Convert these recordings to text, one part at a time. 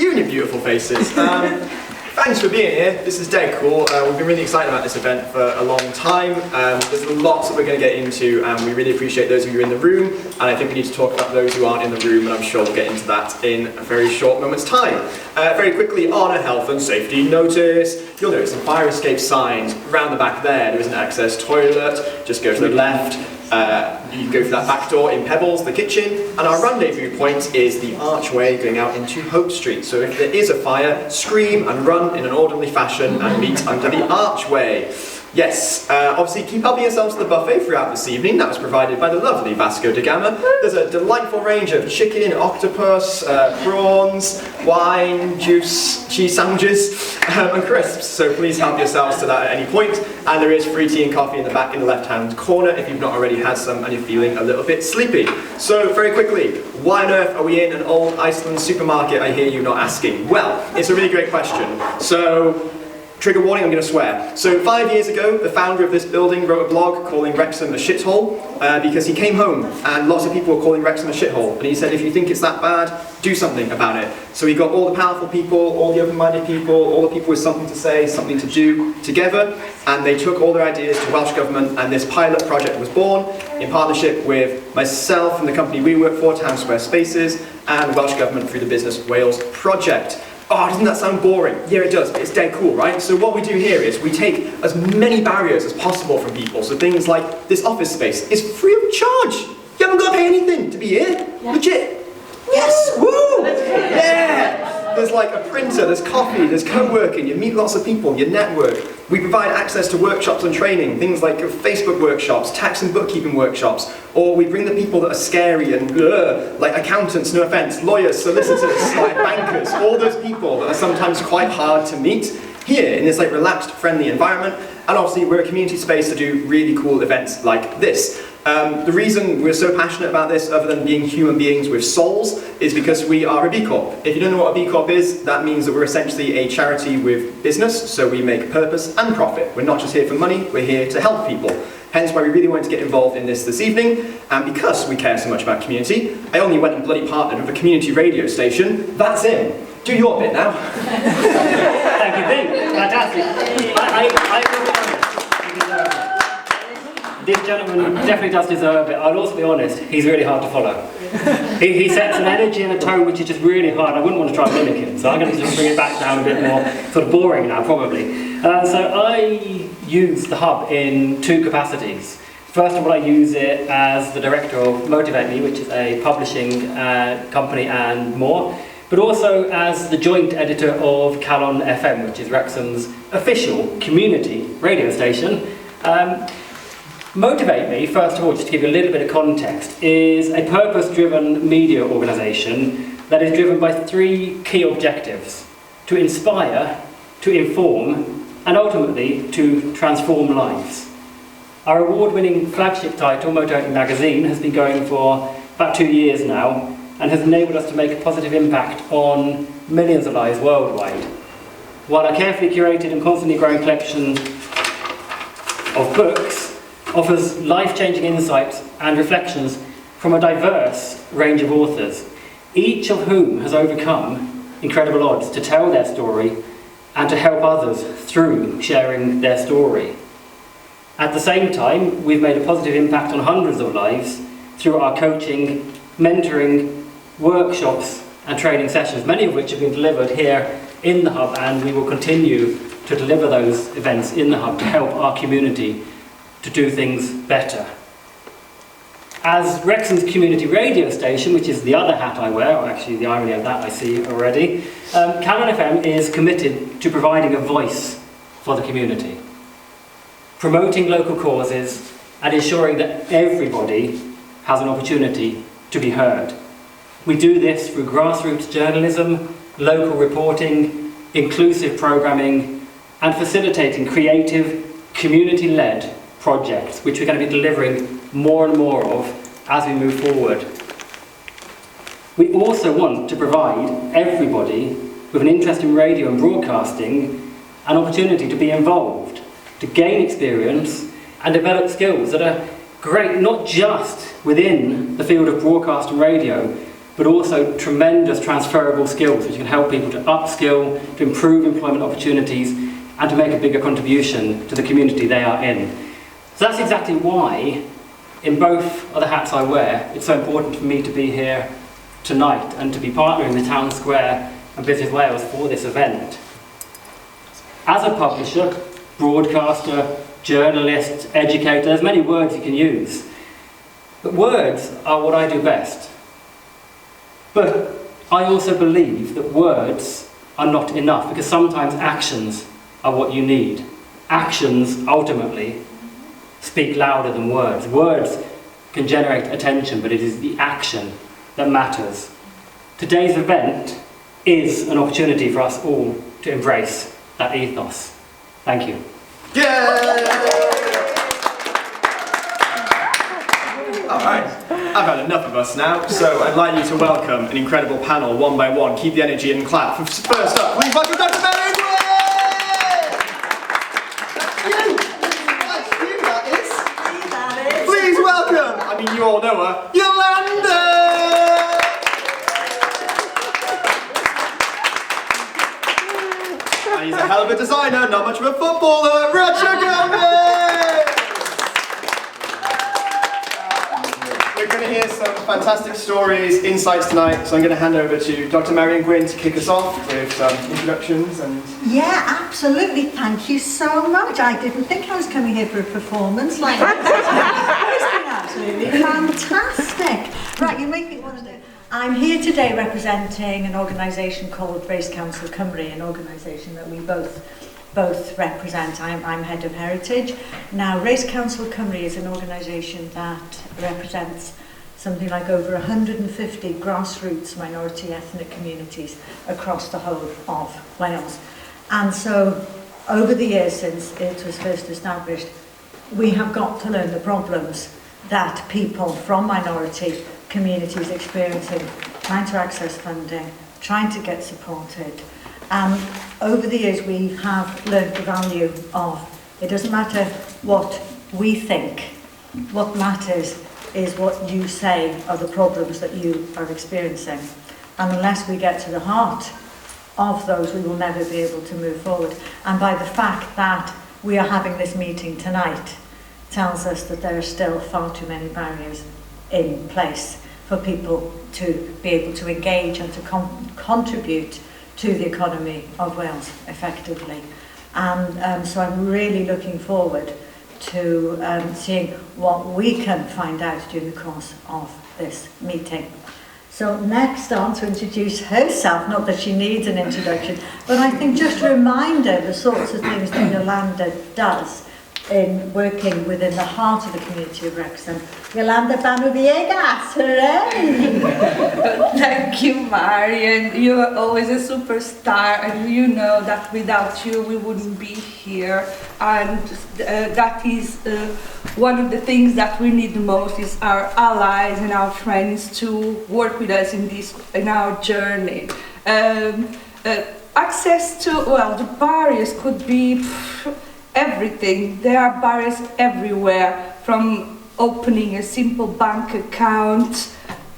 at you and your beautiful faces. Thanks for being here. This is dead cool. We've been really excited about this event for a long time. There's lots that we're going to get into, and we really appreciate those of you in the room, and I think we need to talk about those who aren't in the room, and I'm sure we'll get into that in a very short moment's time. Very quickly, on a health and safety notice, you'll notice some fire escape signs. Around the back there is an access toilet. Just go to the left. You can go through that back door in Pebbles, the kitchen, and our rendezvous point is the archway going out into Hope Street. So if there is a fire, scream and run in an orderly fashion and meet under the archway. Yes, obviously keep helping yourselves to the buffet throughout this evening. That was provided by the lovely Vasco da Gama. There's a delightful range of chicken, octopus, prawns, wine, juice, cheese sandwiches, and crisps. So please help yourselves to that at any point. And there is free tea and coffee in the back in the left-hand corner if you've not already had some and you're feeling a little bit sleepy. So very quickly, why on earth are we in an old Iceland supermarket, I hear you not asking? Well, it's a really great question. So, trigger warning, I'm going to swear. So 5 years ago, the founder of this building wrote a blog calling Wrexham a shithole because he came home and lots of people were calling Wrexham a shithole. And he said, if you think it's that bad, do something about it. So he got all the powerful people, all the open-minded people, all the people with something to say, something to do together, and they took all their ideas to Welsh Government, and this pilot project was born in partnership with myself and the company we work for, Town Square Spaces, and the Welsh Government through the Business Wales Project. Oh, doesn't that sound boring? Yeah, it does, but it's dead cool, right? So what we do here is we take as many barriers as possible from people. So things like this office space is free of charge. You haven't got to pay anything to be here. Yeah. Legit. Yes! Woo! Yeah! There's like a printer, there's coffee, there's co-working, you meet lots of people, you network. We provide access to workshops and training, things like Facebook workshops, tax and bookkeeping workshops, or we bring the people that are scary and like accountants, no offense, lawyers, solicitors, like bankers, all those people that are sometimes quite hard to meet here in this like relaxed, friendly environment. And obviously we're a community space to do really cool events like this. The reason we're so passionate about this, other than being human beings with souls, is because we are a B Corp. If you don't know what a B Corp is, that means that we're essentially a charity with business, so we make purpose and profit. We're not just here for money, we're here to help people. Hence why we really wanted to get involved in this evening, and because we care so much about community, I only went and bloody partnered with a community radio station. That's it. Do your bit now. Thank you, Pete. Fantastic. This gentleman definitely does deserve it. I'll also be honest, he's really hard to follow. He sets an energy and a tone which is just really hard. I wouldn't want to try and mimic him, so I'm going to just bring it back down a bit more sort of boring now, probably. So I use the hub in two capacities. First of all, I use it as the director of Motivate Me, which is a publishing company and more, but also as the joint editor of Calon FM, which is Wrexham's official community radio station. Motivate Me, first of all, just to give you a little bit of context, is a purpose-driven media organisation that is driven by three key objectives: to inspire, to inform, and ultimately to transform lives. Our award-winning flagship title, Motivate Me Magazine, has been going for about 2 years now and has enabled us to make a positive impact on millions of lives worldwide. While our carefully curated and constantly growing collection of books offers life-changing insights and reflections from a diverse range of authors, each of whom has overcome incredible odds to tell their story and to help others through sharing their story. At the same time, we've made a positive impact on hundreds of lives through our coaching, mentoring, workshops and training sessions, many of which have been delivered here in the Hub, and we will continue to deliver those events in the Hub to help our community to do things better. As Wrexham's community radio station, which is the other hat I wear, or actually the irony of that I see already, Calon FM is committed to providing a voice for the community, promoting local causes and ensuring that everybody has an opportunity to be heard. We do this through grassroots journalism, local reporting, inclusive programming, and facilitating creative, community-led projects, which we're going to be delivering more and more of as we move forward. We also want to provide everybody with an interest in radio and broadcasting an opportunity to be involved, to gain experience and develop skills that are great not just within the field of broadcast and radio, but also tremendous transferable skills which can help people to upskill, to improve employment opportunities, and to make a bigger contribution to the community they are in. So that's exactly why, in both of the hats I wear, it's so important for me to be here tonight and to be partnering with Town Square and Business Wales for this event. As a publisher, broadcaster, journalist, educator, there's many words you can use. But words are what I do best. But I also believe that words are not enough, because sometimes actions are what you need. Actions, ultimately, speak louder than words. Words can generate attention, but it is the action that matters. Today's event is an opportunity for us all to embrace that ethos. Thank you. Alright, I've had enough of us now, so I'd like you to welcome an incredible panel one by one. Keep the energy and clap. First up, please welcome Dr. Mary Quinn! That's you, that is. Please welcome, I mean you all know her, Yolanda! And he's a hell of a designer, not much of a footballer, Roger Gomez! We're going to hear some fantastic stories, insights tonight, so I'm going to hand over to Dr. Marion Gwynn to kick us off with some introductions and... Yeah, absolutely. Thank you so much. I didn't think I was coming here for a performance like this. It's been absolutely fantastic. Right, you make me want to do. I'm here today representing an organisation called Race Council Cymru, an organisation that we both represent. I'm head of heritage. Now, Race Council Cymru is an organisation that represents something like over 150 grassroots minority ethnic communities across the whole of Wales. And so, over the years since it was first established, we have got to learn the problems that people from minority communities experiencing, trying to access funding, trying to get supported. Over the years we have learned the value of, it doesn't matter what we think, what matters is what you say are the problems that you are experiencing. And unless we get to the heart of those, we will never be able to move forward. And by the fact that we are having this meeting tonight, tells us that there are still far too many barriers in place for people to be able to engage and to contribute to the economy of Wales effectively. And so I'm really looking forward to seeing what we can find out during the course of this meeting. So next on to introduce herself, not that she needs an introduction, but I think just remind her the sorts of things that Yolanda does in working within the heart of the community of Wrexham. Yolanda Banu Viegas, hooray! Thank you, Marion. You are always a superstar, and you know that without you we wouldn't be here. And that is one of the things that we need the most, is our allies and our friends to work with us in our journey. Access to, well, the barriers could be everything. There are barriers everywhere, from opening a simple bank account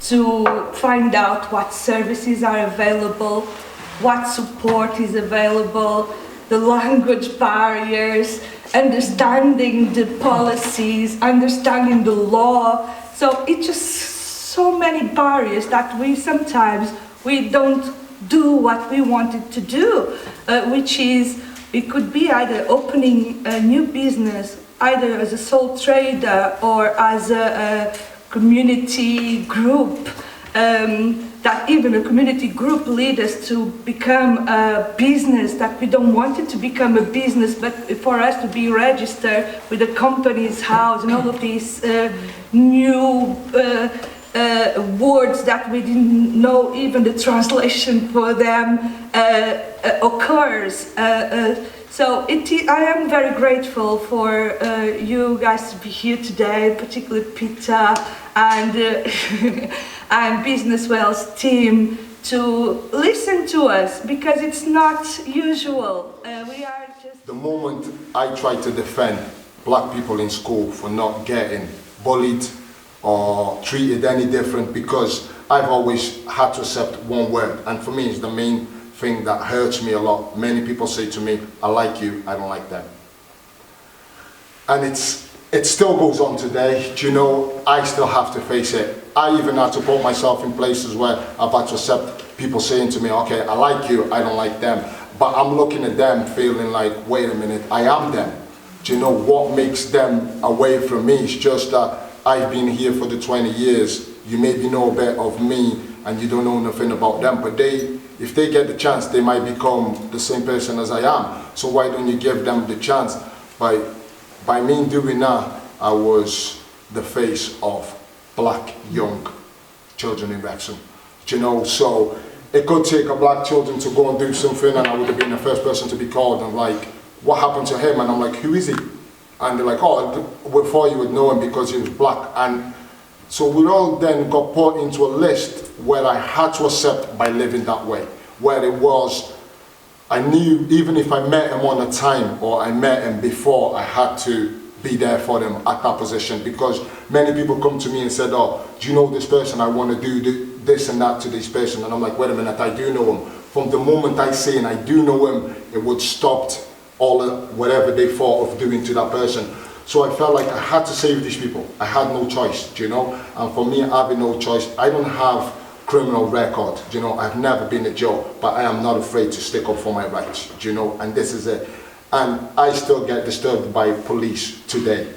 to find out what services are available, what support is available, the language barriers, understanding the policies, understanding the law. So it's just so many barriers that we don't do what we wanted to do, which is, it could be either opening a new business, either as a sole trader or as a community group, that even a community group leads us to become a business, that we don't want it to become a business, but for us to be registered with the Companies House and all of these new words that we didn't know even the translation for them occurs. So I am very grateful for you guys to be here today, particularly Peter and and Business Wales team, to listen to us, because it's not usual. We are just... The moment I try to defend black people in school for not getting bullied or treated any different because I've always had to accept one word, and for me it's the main thing that hurts me a lot. Many people say to me, I like you, I don't like them. And it still goes on today. Do you know, I still have to face it. I even had to put myself in places where I've had to accept people saying to me, okay, I like you, I don't like them. But I'm looking at them feeling like, wait a minute, I am them. Do you know what makes them away from me? It's just that I've been here for the 20 years. You maybe know a bit of me and you don't know nothing about them, but if they get the chance, they might become the same person as I am. So why don't you give them the chance? By me doing that, I was the face of black young children in Wrexham. Do you know, so it could take a black children to go and do something, and I would have been the first person to be called and like, what happened to him? And I'm like, who is he? And they're like, oh, before you would know him because he was black. And so we all then got put into a list where I had to accept by living that way, where it was, I knew even if I met him on a time or I met him before, I had to be there for them at that position, because many people come to me and said, oh, do you know this person? I want to do this and that to this person. And I'm like, wait a minute, I do know him. From the moment I say and I do know him, it would stop all whatever they thought of doing to that person. So I felt like I had to save these people. I had no choice, do you know? And for me, having no choice, I don't have criminal record, do you know? I've never been in jail, but I am not afraid to stick up for my rights, do you know? And this is it. And I still get disturbed by police today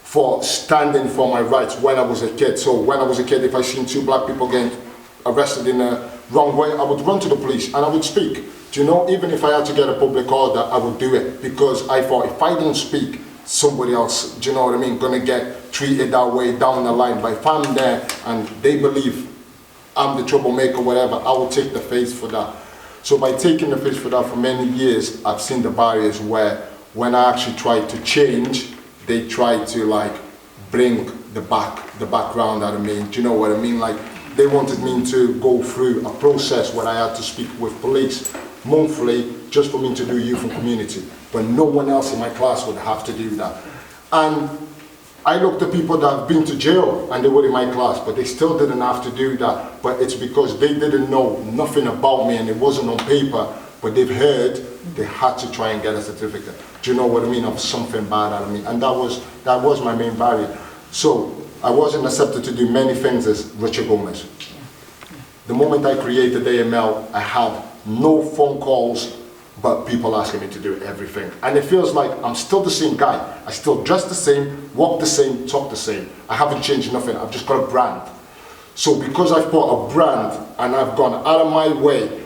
for standing for my rights when I was a kid. So when I was a kid, if I seen two black people getting arrested in a wrong way, I would run to the police and I would speak. Do you know, even if I had to get a public order, I would do it, because I thought if I don't speak, somebody else, do you know what I mean, gonna get treated that way down the line. But if I'm there and they believe I'm the troublemaker, whatever, I will take the face for that. So by taking the face for that for many years, I've seen the barriers where when I actually tried to change, they tried to like bring the background out of me. Do you know what I mean? Like they wanted me to go through a process where I had to speak with police monthly just for me to do youth and community. But no one else in my class would have to do that. And I looked at people that have been to jail and they were in my class, but they still didn't have to do that. But it's because they didn't know nothing about me and it wasn't on paper, but they've heard they had to try and get a certificate. Do you know what I mean? Of something bad out of me. And that was my main barrier. So I wasn't accepted to do many things as Richard Gomez. The moment I created AML, I had no phone calls, but people asking me to do everything. And it feels like I'm still the same guy. I still dress the same, walk the same, talk the same. I haven't changed nothing, I've just got a brand. So because I've put a brand and I've gone out of my way,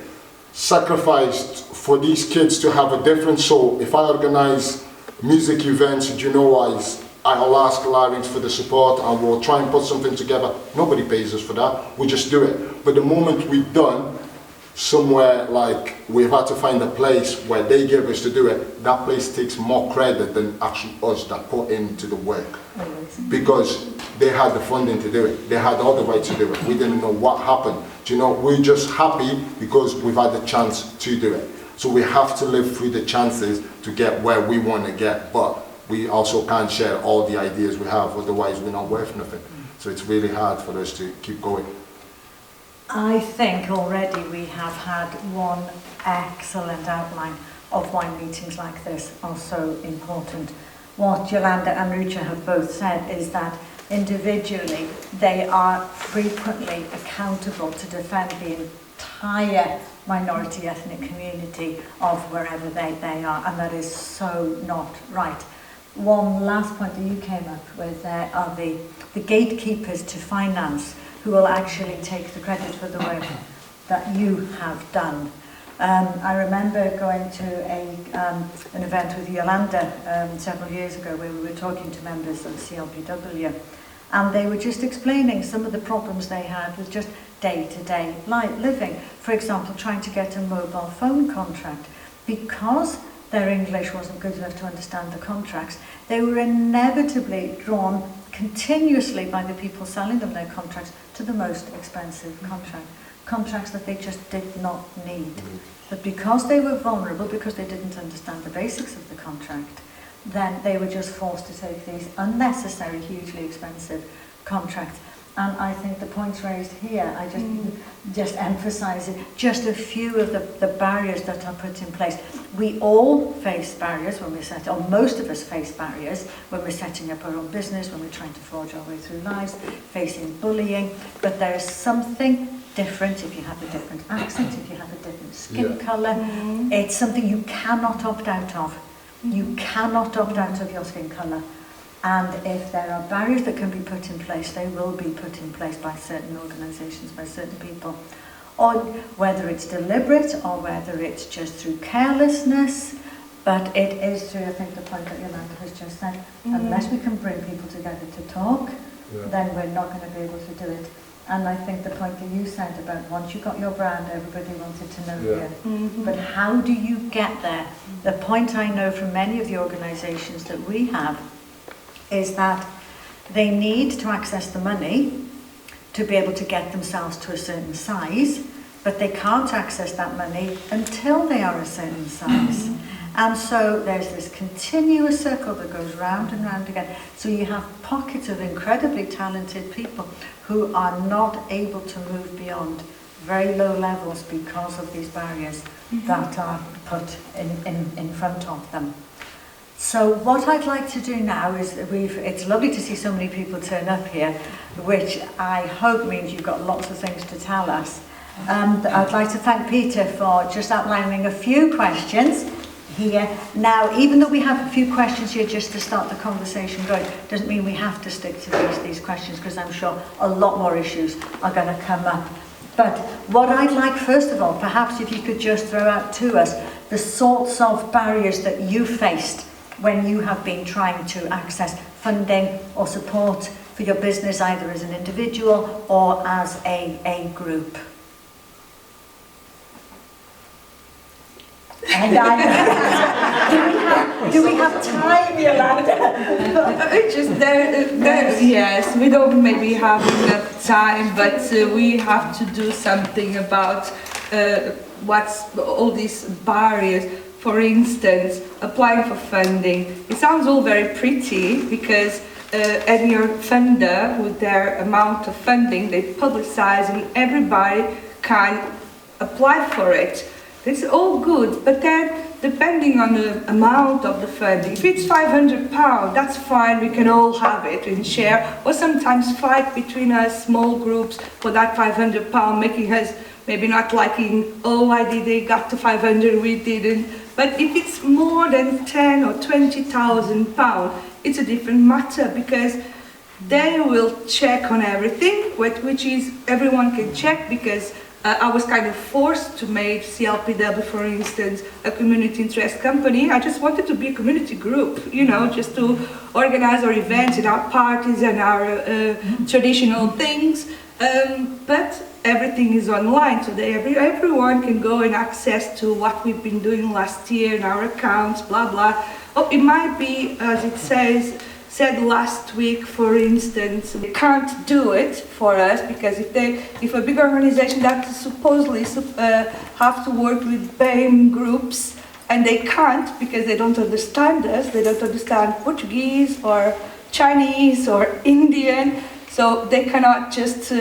sacrificed for these kids to have a different soul. If I organize music events, you know, I'll ask Larry for the support and we'll try and put something together. Nobody pays us for that, we just do it. But the moment we've done, somewhere like we've had to find a place where they give us to do it, that place takes more credit than actually us that put into the work. Because they had the funding to do it, they had all the right to do it. We didn't know what happened. Do you know, we're just happy because we've had the chance to do it. So we have to live through the chances to get where we want to get, but we also can't share all the ideas we have, otherwise we're not worth nothing. So it's really hard for us to keep going. I think already we have had one excellent outline of why meetings like this are so important. What Yolanda and Rucha have both said is that individually they are frequently accountable to defend the entire minority ethnic community of wherever they are, and that is so not right. One last point that you came up with are the gatekeepers to finance, who will actually take the credit for the work that you have done. I remember going to an event with Yolanda several years ago where we were talking to members of CLPW, and they were just explaining some of the problems they had with just day-to-day living. For example, trying to get a mobile phone contract. Because their English wasn't good enough to understand the contracts, they were inevitably drawn continuously by the people selling them their contracts to the most expensive contracts that they just did not need. But because they were vulnerable, because they didn't understand the basics of the contract, then they were just forced to take these unnecessary, hugely expensive contracts. And I think the points raised here, I just emphasise it, just a few of the barriers that are put in place. We all face barriers when we're or most of us face barriers when we're setting up our own business, when we're trying to forge our way through lives, facing bullying, but there is something different if you have a different accent, if you have a different skin colour. It's something you cannot opt out of. You cannot opt out of your skin colour. And if there are barriers that can be put in place, they will be put in place by certain organisations, by certain people. Or whether it's deliberate or whether it's just through carelessness, but it is through, I think, the point that Yolanda has just said, unless we can bring people together to talk, then we're not going to be able to do it. And I think the point that you said about once you got your brand, everybody wanted to know you. But how do you get there? The point I know from many of the organisations that we have is that they need to access the money to be able to get themselves to a certain size, but they can't access that money until they are a certain size. And so there's this continuous circle that goes round and round again. So you have pockets of incredibly talented people who are not able to move beyond very low levels because of these barriers that are put in front of them. So what I'd like to do now is, it's lovely to see so many people turn up here, which I hope means you've got lots of things to tell us. I'd like to thank Peter for just outlining a few questions here. Now, even though we have a few questions here just to start the conversation going, doesn't mean we have to stick to these questions, because I'm sure a lot more issues are going to come up. But what I'd like, first of all, perhaps if you could just throw out to us the sorts of barriers that you faced when you have been trying to access funding or support for your business, either as an individual or as a group. And do we have time, Yolanda? It's just yes, we don't maybe have enough time, but we have to do something about what's all these barriers. For instance, applying for funding. It sounds all very pretty because any funder with their amount of funding, they publicize and everybody can apply for it. It's all good, but then depending on the amount of the funding, if it's £500, that's fine, we can all have it and share, or sometimes fight between us, small groups, for that £500, making us maybe not liking, oh, why did they got to 500, we didn't. But if it's more than 10 or 20,000 pounds, it's a different matter, because they will check on everything, which is everyone can check, because I was kind of forced to make CLPW, for instance, a community interest company. I just wanted to be a community group, you know, just to organize our events and our parties and our traditional things. But everything is online, so everyone can go and access to what we've been doing last year in our accounts, blah blah. Oh, it might be, as it said last week, for instance, they can't do it for us because if a big organization that supposedly have to work with BAME groups, and they can't because they don't understand us, they don't understand Portuguese or Chinese or Indian, so they cannot just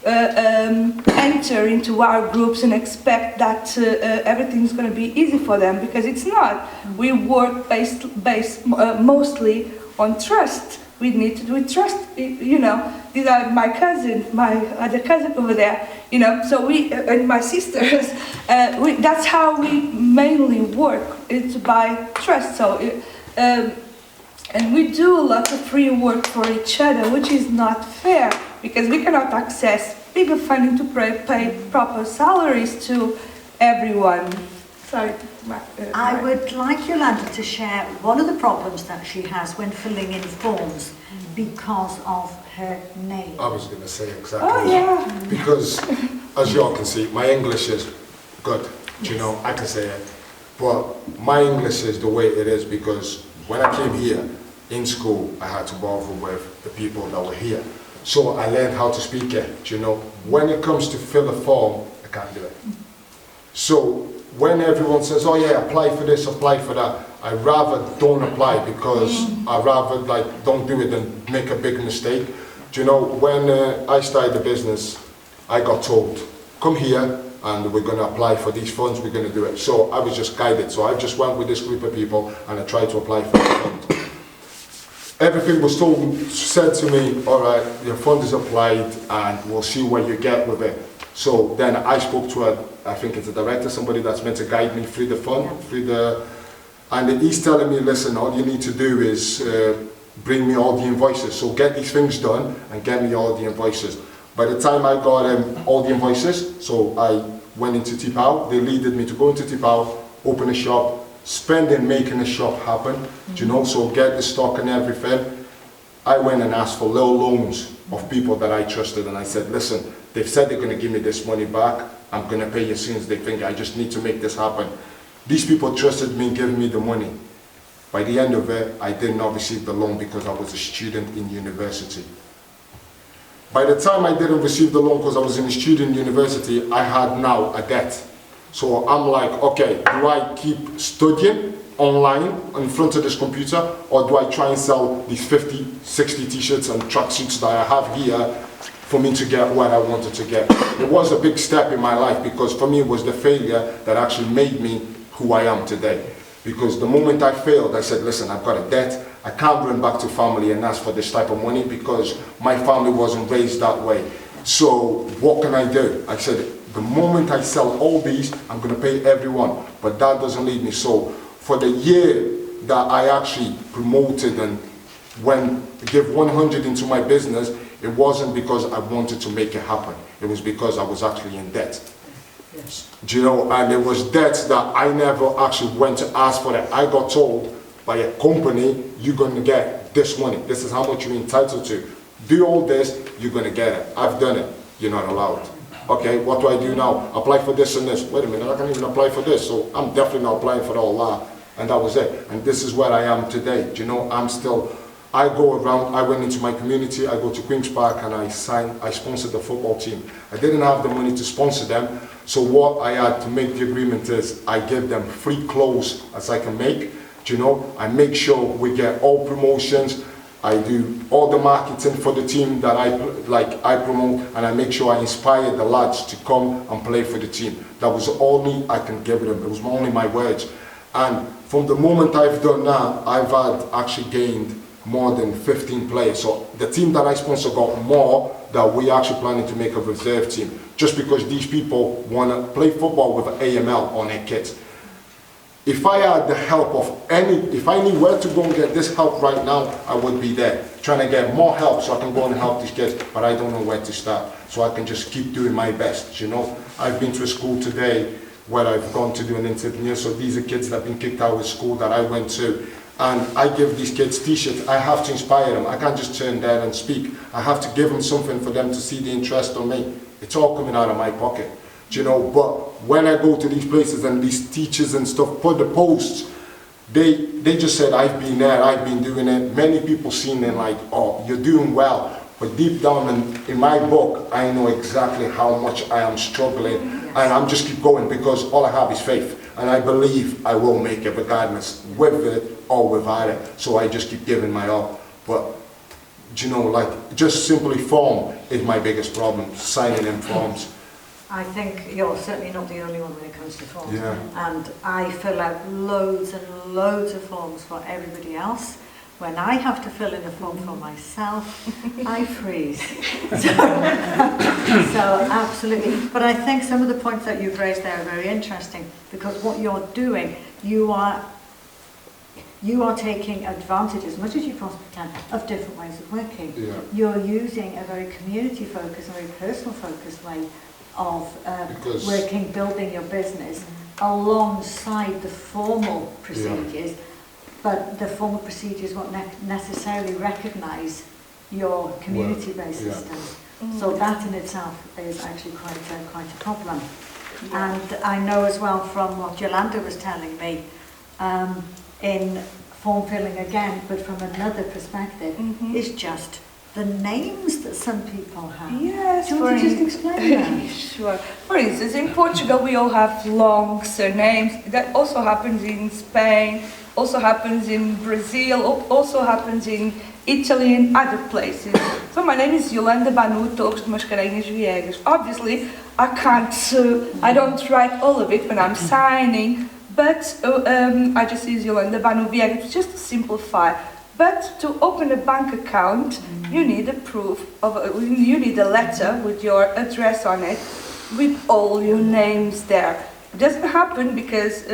enter into our groups and expect that everything's going to be easy for them, because it's not. We work based mostly on trust. We need to do trust, you know. These are my cousin, my other cousin over there, you know. So we and my sisters. That's how we mainly work. It's by trust. So, and we do a lot of free work for each other, which is not fair, because we cannot access bigger funding to pay proper salaries to everyone. Sorry. I would like Yolanda to share one of the problems that she has when filling in forms because of her name. I was going to say exactly. Oh, yeah. Because, as you all can see, my English is good. Yes. You know, I can say it. But my English is the way it is because when I came here in school, I had to bother with the people that were here. So I learned how to speak it. You know, when it comes to fill a form, I can't do it. So when everyone says, oh yeah, apply for this, apply for that, I rather don't apply, because I rather don't do it than make a big mistake. Do you know, when I started the business, I got told, come here and we're going to apply for these funds, we're going to do it. So I was just guided. So I just went with this group of people and I tried to apply for the fund. Everything was said to me, all right, your fund is applied and we'll see what you get with it. So then I spoke to I think it's a director, somebody that's meant to guide me through the fund, and he's telling me, listen, all you need to do is bring me all the invoices. So get these things done and get me all the invoices. By the time I got all the invoices, so I went into Tipau, they leaded me to go into Tipau, open a shop, spend in making a shop happen, do you know, so get the stock and everything. I went and asked for little loans of people that I trusted, and I said, listen, they've said they're going to give me this money back, I'm going to pay you as soon as they think, I just need to make this happen. These people trusted me, giving me the money. By the end of it, I did not receive the loan because I was a student in university. By the time I didn't receive the loan because I was in a student university, I had now a debt. So I'm like, okay, do I keep studying online in front of this computer, or do I try and sell these 50, 60 t-shirts and tracksuits that I have here for me to get what I wanted to get? It was a big step in my life because for me it was the failure that actually made me who I am today. Because the moment I failed, I said, listen, I've got a debt, I can't run back to family and ask for this type of money because my family wasn't raised that way. So what can I do? I said, the moment I sell all these, I'm going to pay everyone, but that doesn't lead me. So for the year that I actually promoted and give 100 into my business, it wasn't because I wanted to make it happen. It was because I was actually in debt. Yes. Do you know, and it was debts that I never actually went to ask for that. I got told by a company, you're going to get this money. This is how much you're entitled to. Do all this, you're going to get it. I've done it. You're not allowed. Okay, what do I do now? Apply for this and this. Wait a minute, I can't even apply for this. So I'm definitely not applying for all that. And that was it. And this is where I am today. Do you know, I go around, I went into my community, I go to Queen's Park and I sponsored the football team. I didn't have the money to sponsor them, so what I had to make the agreement is I give them free clothes as I can make. Do you know, I make sure we get all promotions, I do all the marketing for the team that I promote, and I make sure I inspire the lads to come and play for the team. That was only I can give them, it was only my words. And from the moment I've done that, I've actually gained more than 15 players. So the team that I sponsor got more that we actually planning to make a reserve team. Just because these people want to play football with AML on their kits. If I had the help of if I knew where to go and get this help right now, I would be there. Trying to get more help so I can go and help these kids, but I don't know where to start. So I can just keep doing my best, you know. I've been to a school today where I've gone to do an interview. So these are kids that have been kicked out of school that I went to. And I give these kids t-shirts. I have to inspire them. I can't just turn there and speak. I have to give them something for them to see the interest on me. It's all coming out of my pocket. Do you know, but when I go to these places and these teachers and stuff put the posts, they just said, I've been there, I've been doing it. Many people seen it like, oh, you're doing well. But deep down in my book, I know exactly how much I am struggling. And I'm just keep going because all I have is faith. And I believe I will make it regardless, with it or without it. So I just keep giving my all. But, do you know, like, just simply form is my biggest problem, signing in forms. I think you're certainly not the only one when it comes to forms. Yeah. And I fill out loads and loads of forms for everybody else. When I have to fill in a form for myself, I freeze. So absolutely. But I think some of the points that you've raised there are very interesting, because what you're doing, you are taking advantage as much as you possibly can of different ways of working. Yeah. You're using a very community focused, a very personal focused way of working, building your business alongside the formal procedures. Yeah. But the formal procedures won't necessarily recognise your community-based systems. So that in itself is actually quite a problem. Yeah. And I know as well from what Yolanda was telling me, in form filling again, but from another perspective, is just the names that some people have. Yes, do you want to just explain that? Sure. For instance, in Portugal we all have long surnames. That also happens in Spain, also happens in Brazil, also happens in Italy and other places. So my name is Yolanda Banu Tokes de Mascarenhas Viegas. Obviously, I don't write all of it when I'm signing, but I just use Yolanda Banu Viegas just to simplify. But to open a bank account, you need a you need a letter with your address on it, with all your names there. It doesn't happen because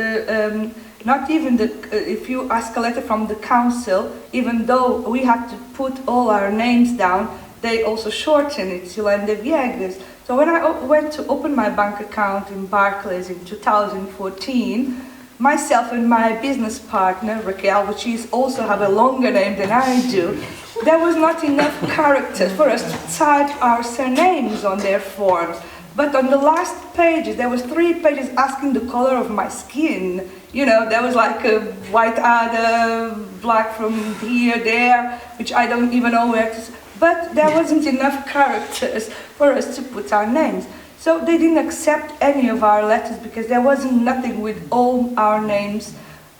not even if you ask a letter from the council, even though we have to put all our names down, they also shorten it, Yolanda Viegas. So when I went to open my bank account in Barclays in 2014, myself and my business partner, Raquel, which is also have a longer name than I do, there was not enough characters for us to type our surnames on their forms. But on the last pages, there was 3 pages asking the color of my skin. You know, there was like a white adder, black from here, there, which I don't even know where to... But there wasn't enough characters for us to put our names. So they didn't accept any of our letters because there wasn't nothing with all our names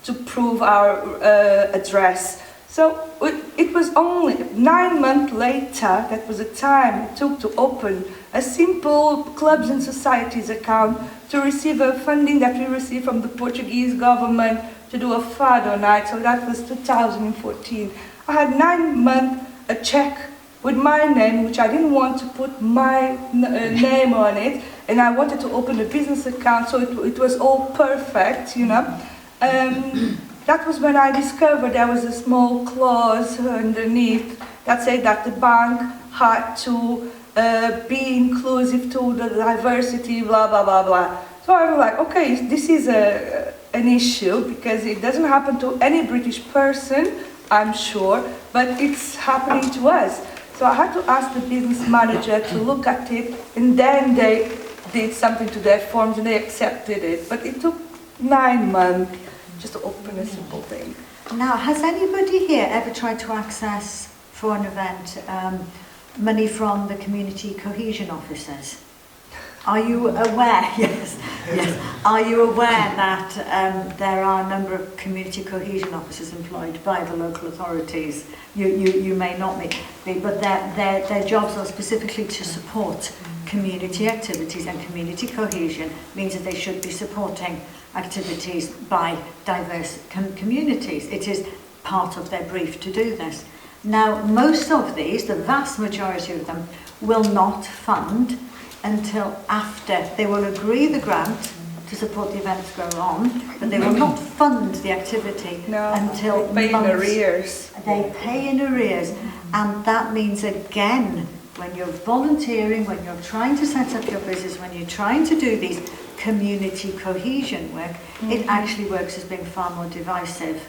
to prove our address. So it was only 9 months later, that was the time it took to open a simple clubs and societies account to receive a funding that we received from the Portuguese government to do a fado night. So that was 2014. I had 9 months a check with my name, which I didn't want to put my name on it, and I wanted to open a business account, so it was all perfect, you know. That was when I discovered there was a small clause underneath that said that the bank had to be inclusive to the diversity, blah, blah, blah, blah. So I was like, okay, this is an issue, because it doesn't happen to any British person, I'm sure, but it's happening to us. So I had to ask the business manager to look at it, and then they did something to their forms and they accepted it. But it took 9 months just to open a simple thing. Now, has anybody here ever tried to access for an event money from the community cohesion officers? Are you aware? Yes, yes. Are you aware that there are a number of community cohesion officers employed by the local authorities? You may not be, but their jobs are specifically to support community activities, and community cohesion means that they should be supporting activities by diverse communities. It is part of their brief to do this. Now, most of these, the vast majority of them, will not fund until after. They will agree the grant to support the events go on, but they will not fund the activity until they pay in arrears. They pay in arrears, and that means, again, when you're volunteering, when you're trying to set up your business, when you're trying to do these community cohesion work, it actually works as being far more divisive,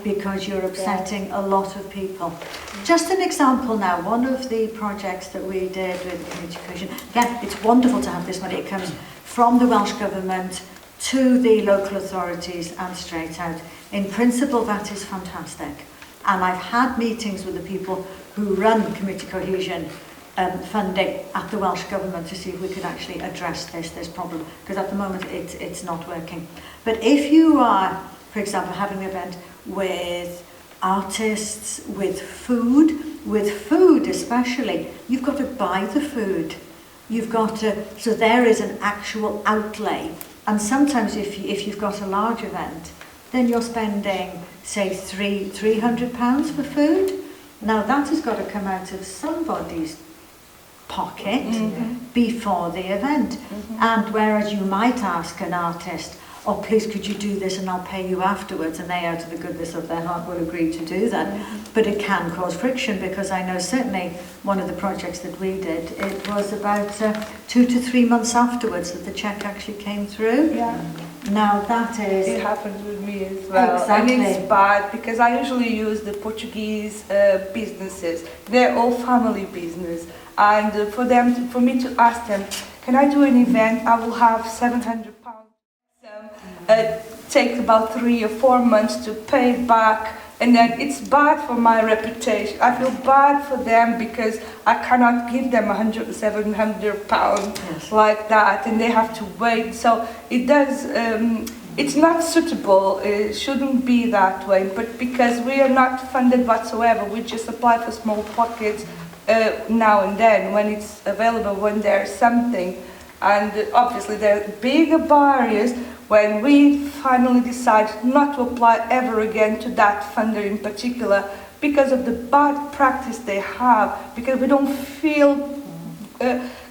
because you're upsetting a lot of people. Just an example now, one of the projects that we did with community cohesion, again, it's wonderful to have this money. It comes from the Welsh Government to the local authorities and straight out. In principle, that is fantastic. And I've had meetings with the people who run community cohesion funding at the Welsh Government to see if we could actually address this problem, because at the moment it's not working. But if you are, for example, having an event with artists, with food especially, you've got to buy the food. You've got to, so there is an actual outlay. And sometimes if you've got a large event, then you're spending, say, £300 for food. Now that has got to come out of somebody's pocket before the event. And whereas you might ask an artist, oh, please could you do this and I'll pay you afterwards, and they out of the goodness of their heart will agree to do that. But it can cause friction, because I know certainly one of the projects that we did, it was about 2 to 3 months afterwards that the cheque actually came through. Now that is... It happens with me as well. Exactly. And it's bad, because I usually use the Portuguese businesses. They're all family business. And for me to ask them, can I do an event? I will have £700. Takes about 3 or 4 months to pay back, and then it's bad for my reputation. I feel bad for them because I cannot give them £700 like that, and they have to wait. So it does. It's not suitable. It shouldn't be that way. But because we are not funded whatsoever, we just apply for small pockets now and then when it's available, when there's something. And obviously there are bigger barriers when we finally decide not to apply ever again to that funder in particular because of the bad practice they have, because we don't feel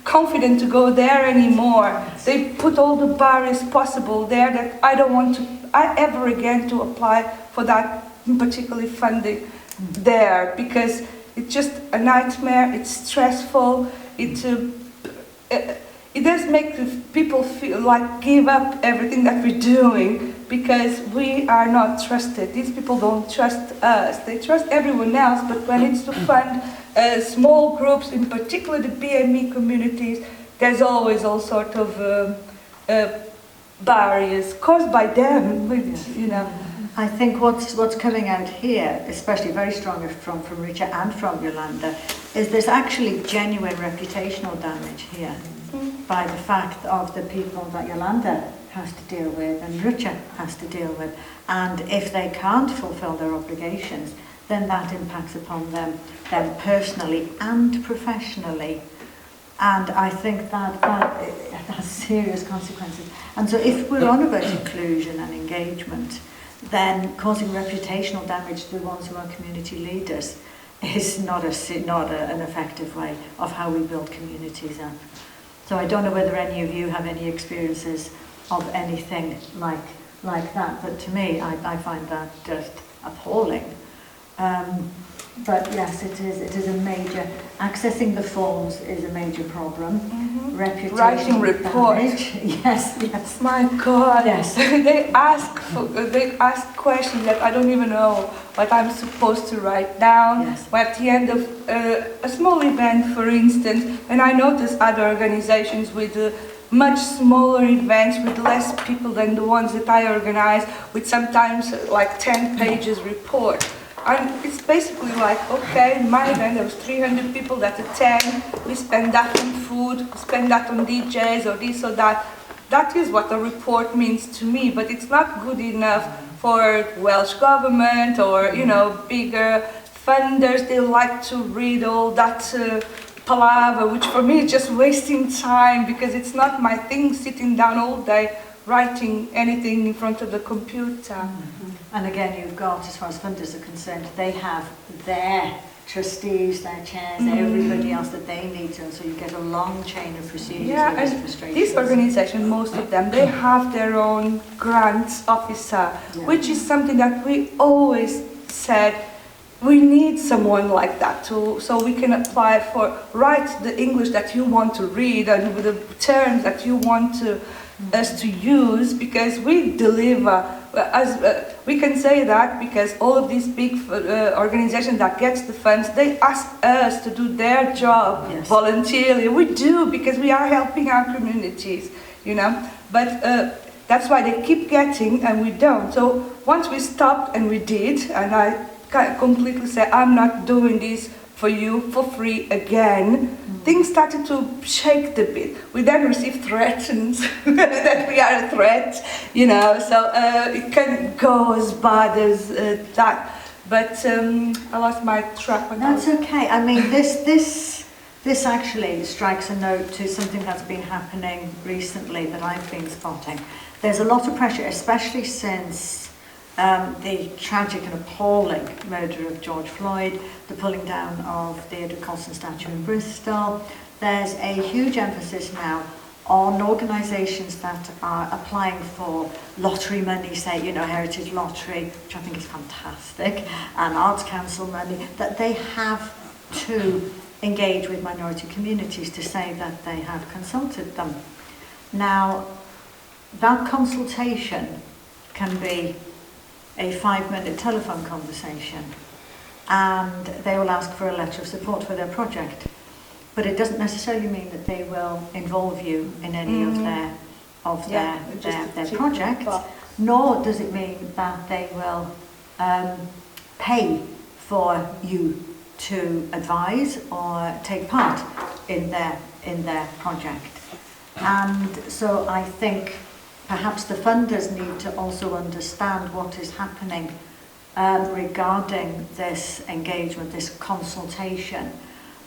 confident to go there anymore. They put all the barriers possible there that I don't want to ever again to apply for that particular funding there, because it's just a nightmare, it's stressful, it does make people feel like give up everything that we're doing because we are not trusted. These people don't trust us. They trust everyone else, but when it's to fund small groups, in particular the BME communities, there's always all sort of barriers caused by them, you know. I think what's coming out here, especially very strongly from Richard and from Yolanda, is there's actually genuine reputational damage here by the fact of the people that Yolanda has to deal with and Richard has to deal with. And if they can't fulfill their obligations, then that impacts upon them personally and professionally. And I think that has serious consequences. And so if we're on about inclusion and engagement, then causing reputational damage to the ones who are community leaders is not an effective way of how we build communities up. So I don't know whether any of you have any experiences of anything like that, but to me, I find that just appalling. But yes, it is a major, accessing the forms is a major problem. Reputation Writing reports. Yes. My God. Yes. They ask questions that I don't even know what I'm supposed to write down. Yes. Or at the end of a small event, for instance, and I notice other organizations with much smaller events with less people than the ones that I organize, with sometimes like 10 pages report. And it's basically like, okay, in my event there was 300 people that attend, we spend that on food, we spend that on DJs or this or that. That is what a report means to me, but it's not good enough for Welsh government or, you know, bigger funders. They like to read all that palaver, which for me is just wasting time because it's not my thing sitting down all day writing anything in front of the computer. And again, you've got, as far as funders are concerned, they have their trustees, their chairs, everybody else that they need to, and so you get a long chain of procedures. Yeah, and this organization, most of them, they have their own grants officer, which is something that we always said, we need someone like that so we can apply for, write the English that you want to read and with the terms that you want us to use, because we deliver. We can say that because all of these big organizations that gets the funds, they ask us to do their job voluntarily. We do, because we are helping our communities, you know. But that's why they keep getting and we don't. So once we stopped and we did, and I completely said, I'm not doing this for you for free again, things started to shake a bit. We then received threats that we are a threat, you know, so it can go as bad as that. But I lost my track. That's okay. I mean, this actually strikes a note to something that's been happening recently that I've been spotting. There's a lot of pressure, especially since the tragic and appalling murder of George Floyd, the pulling down of the Edward Colston statue in Bristol. There's a huge emphasis now on organisations that are applying for lottery money, say, you know, Heritage Lottery, which I think is fantastic, and Arts Council money, that they have to engage with minority communities to say that they have consulted them. Now, that consultation can be a 5-minute telephone conversation, and they will ask for a letter of support for their project. But it doesn't necessarily mean that they will involve you in any of their projects, nor does it mean that they will pay for you to advise or take part in their project. And so I think perhaps the funders need to also understand what is happening regarding this engagement, this consultation,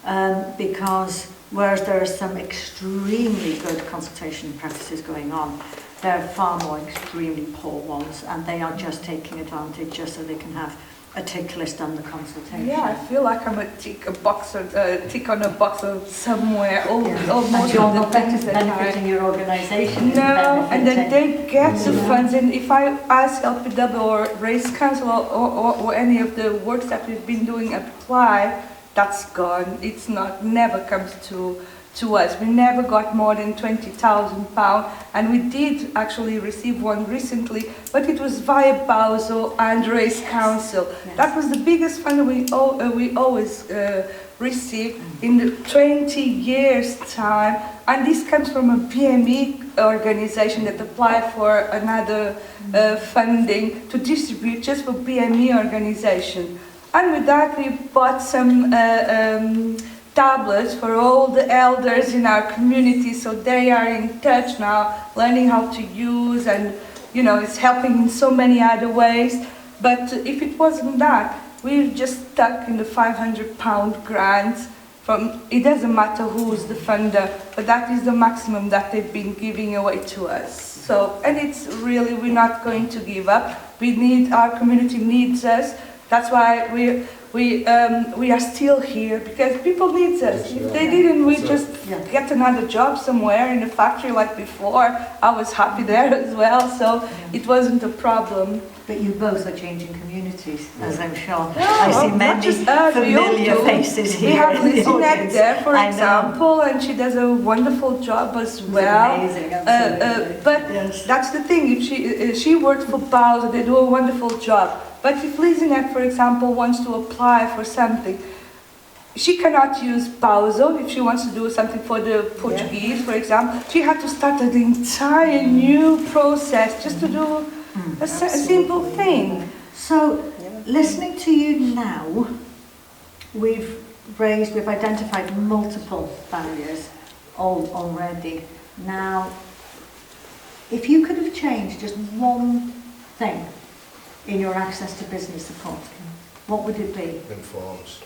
because whereas there are some extremely good consultation practices going on, there are far more extremely poor ones, and they are just taking advantage just so they can have a tick list on the consultation. Yeah, I feel like I'm a tick on a box of somewhere. And Almost you're all the not things that benefiting your organisation. is No, and then benefiting. they get the funds, and if I ask LPW or Race Council or any of the works that we've been doing apply, that's gone. It's not, never comes to us. We never got more than £20,000, and we did actually receive one recently, but it was via BAUSO and Race Council. Yes. That was the biggest fund we always received in the 20 years time, and this comes from a BME organization that applied for another funding to distribute just for BME organization. And with that we bought some tablets for all the elders in our community, so they are in touch now, learning how to use, and it's helping in so many other ways. But if it wasn't that, we're just stuck in the £500 grants from, it doesn't matter who's the funder, but that is the maximum that they've been giving away to us. So, and it's really, we're not going to give up. Our community needs us. That's why we are still here, because people need us. If they didn't, we just get another job somewhere in a factory like before. I was happy there as well, so it wasn't a problem. But you both are changing communities, as I'm sure. No, I see not many just us, we all familiar do. faces here. We have in the Lizzie audience. there, for I know. example, and she does a wonderful job as It's well. amazing, absolutely. But Yes. that's the thing, if she worked for Bowser, they do a wonderful job. But if Lizinette, for example, wants to apply for something, she cannot use Bowser. If she wants to do something for the Portuguese, for example, she had to start an entire new process just to do a simple thing. So, listening to you now, we've identified multiple barriers already. Now, if you could have changed just one thing in your access to business support, what would it be? Informs.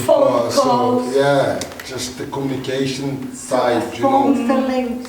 Phone calls. Yeah, just the communication side, Form filling,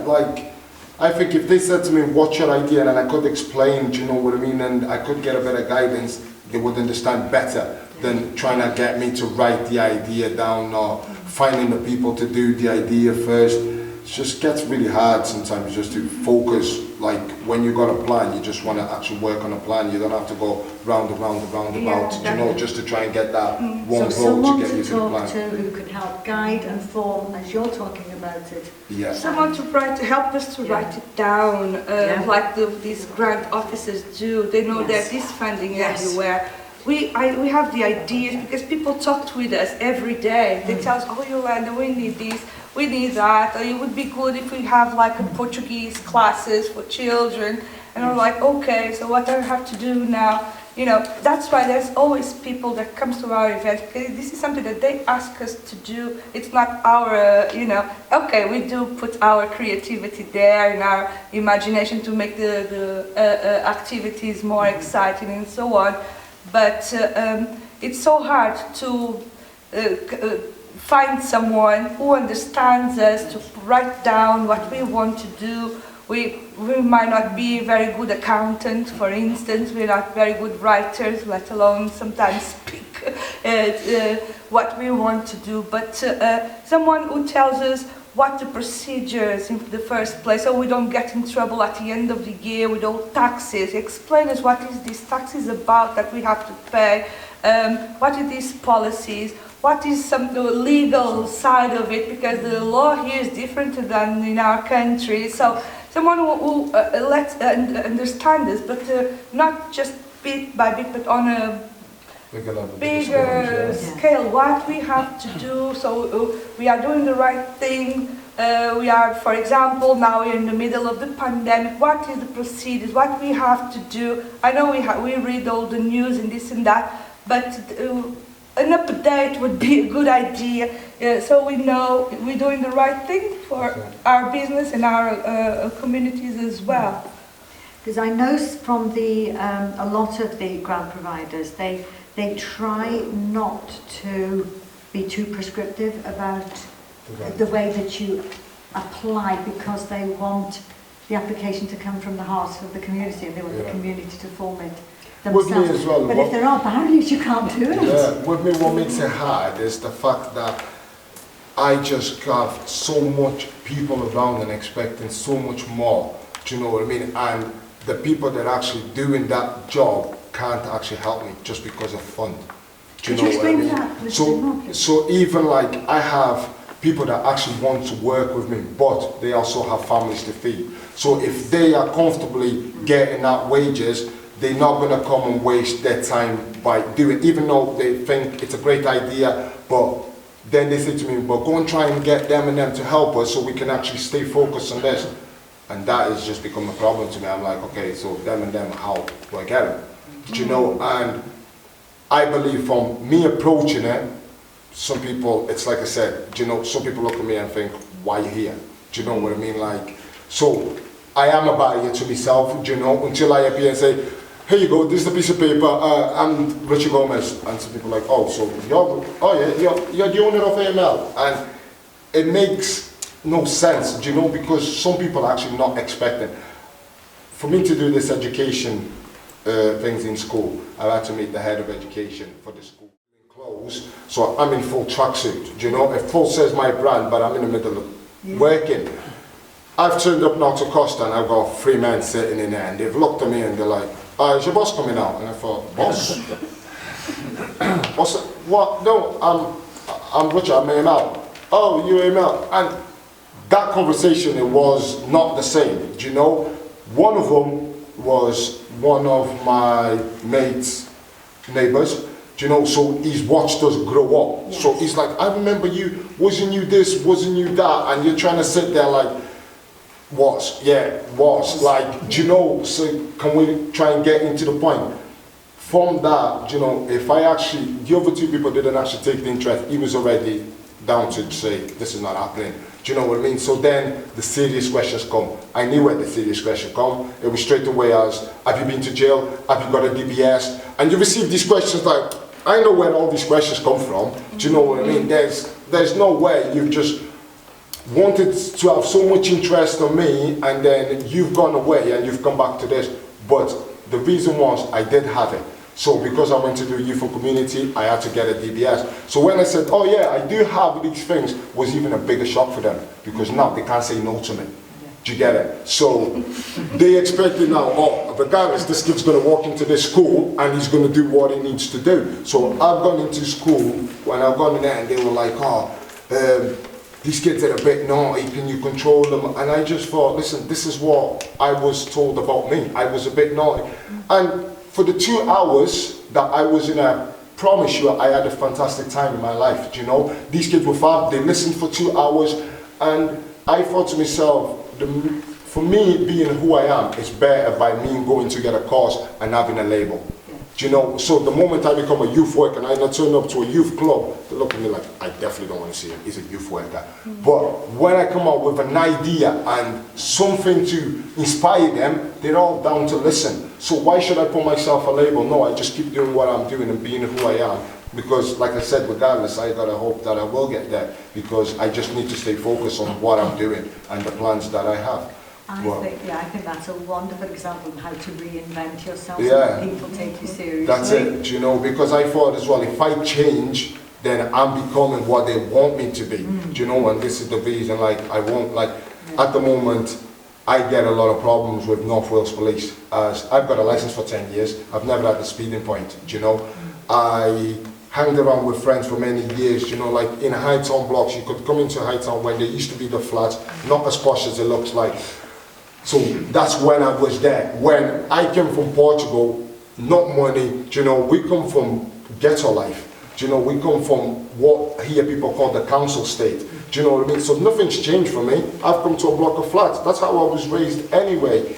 like, I think if they said to me, what's your idea, and I could explain, do you know what I mean, and I could get a better guidance, they would understand better than trying to get me to write the idea down or finding the people to do the idea first. It just gets really hard sometimes just to focus. Like when you got a plan, you just want to actually work on a plan. You don't have to go round and round and round about, you know, just to try and get that one so vote to get someone you to to the talk plan. to who can help guide and form as you're talking about it. Yeah. Someone to help us to write it down, like these grant officers do. They know that this funding everywhere. We have the ideas because people talk with us every day. They tell us, oh Yolanda, we need this, we need that, or it would be good if we have like a Portuguese classes for children. And I'm like, okay, so what do I have to do now? You know, that's why there's always people that comes to our events, because this is something that they ask us to do. It's not our, okay, we do put our creativity there and our imagination to make the activities more exciting and so on. But it's so hard to find someone who understands us, to write down what we want to do. We might not be very good accountants, for instance. We're not very good writers, let alone sometimes speak what we want to do. But someone who tells us what the procedures in the first place, so we don't get in trouble at the end of the year with all taxes. Explain us what is this taxes about that we have to pay, what are these policies, what is the legal side of it, because the law here is different than in our country. So someone who lets understand this, but not just bit by bit, but on a bigger scale, what we have to do. So we are doing the right thing. We are, for example, now we're in the middle of the pandemic. What is the procedures? What we have to do? I know we read all the news and this and that, but an update would be a good idea. So we know we're doing the right thing for our business and our communities as well. Because I know from the a lot of the grant providers, they try not to be too prescriptive about the way that you apply, because they want the application to come from the heart of the community, and they want the community to form it themselves. With me as well, but if there are barriers, you can't do it. Yeah, with me what makes it hard is the fact that I just have so much people around and expecting so much more, do you know what I mean? And the people that are actually doing that job can't actually help me just because of fund. Do you know what I mean? So even like I have people that actually want to work with me, but they also have families to feed. So if they are comfortably getting that wages, they're not going to come and waste their time by doing, even though they think it's a great idea, but then they say to me, but go and try and get them and them to help us so we can actually stay focused on this. And that has just become a problem to me. I'm like, okay, so them and them, how do I get them? Do you know? And I believe from me approaching it, some people, it's like I said, do you know, some people look at me and think, why you here? Do you know what I mean? Like, so I am a barrier to myself, do you know, until I appear and say, here you go, this is a piece of paper, I'm Richard Gomez. And some people are like, oh, so you're the owner of AML. And it makes no sense, do you know, because some people are actually not expecting. For me to do this education things in school, I had to meet the head of education for the school. Clothes, so I'm in full tracksuit, do you know, it full says my brand, but I'm in the middle of working. I've turned up now to Costa and I've got 3 men sitting in there and they've looked at me and they're like, is your boss coming out? And I thought, boss? What's it? What? No, I'm Richard, I'm AML. Oh, you AML. And that conversation, it was not the same, do you know? One of them was one of my mates' neighbours, do you know, so he's watched us grow up. Yes. So he's like, I remember you, wasn't you this, wasn't you that? And you're trying to sit there like, was, yeah, was, like, do you know, so can we try and get into the point? From that, do you know, if I actually, the other 2 people didn't actually take the interest, he was already down to say, this is not happening. Do you know what I mean? So then the serious questions come. I knew where the serious questions come. It was straight away as, have you been to jail? Have you got a DBS? And you receive these questions like, I know where all these questions come from. Do you know what I mean? There's no way you've just wanted to have so much interest on me and then you've gone away and you've come back to this. But the reason was I did have it. So because I went to do youth and community, I had to get a DBS. So when I said, oh yeah, I do have these things, was even a bigger shock for them because now they can't say no to me. Do you get it? So they expected now, oh, regardless, this kid's going to walk into this school and he's going to do what he needs to do. So I've gone into school, when I've gone in there and they were like, oh, these kids are a bit naughty, can you control them? And I just thought, listen, this is what I was told about me. I was a bit naughty. And for the 2 hours that I was in, I promise you, I had a fantastic time in my life, do you know? These kids were fab, they listened for 2 hours, and I thought to myself, for me being who I am, it's better by me going to get a course and having a label. Do you know, so the moment I become a youth worker and I turn up to a youth club, they look at me like, I definitely don't want to see him, he's a youth worker. But when I come out with an idea and something to inspire them, they're all down to listen. So why should I put myself a label? No, I just keep doing what I'm doing and being who I am. Because like I said, regardless, I gotta hope that I will get there because I just need to stay focused on what I'm doing and the plans that I have. I think that's a wonderful example of how to reinvent yourself so Yeah. that people take you seriously. That's it, you know, because I thought as well, if I change, then I'm becoming what they want me to be, do you know, and this is the reason, like, I won't, like, at the moment, I get a lot of problems with North Wales Police, as I've got a license for 10 years, I've never had a speeding point, do you know, I hanged around with friends for many years, you know, like in high town blocks, you could come into high town when there used to be the flats, not as posh as it looks like. So that's when I was there. When I came from Portugal, not money, you know, we come from ghetto life. You know, we come from what here people call the council state. Do you know what I mean? So nothing's changed for me. I've come to a block of flats. That's how I was raised anyway.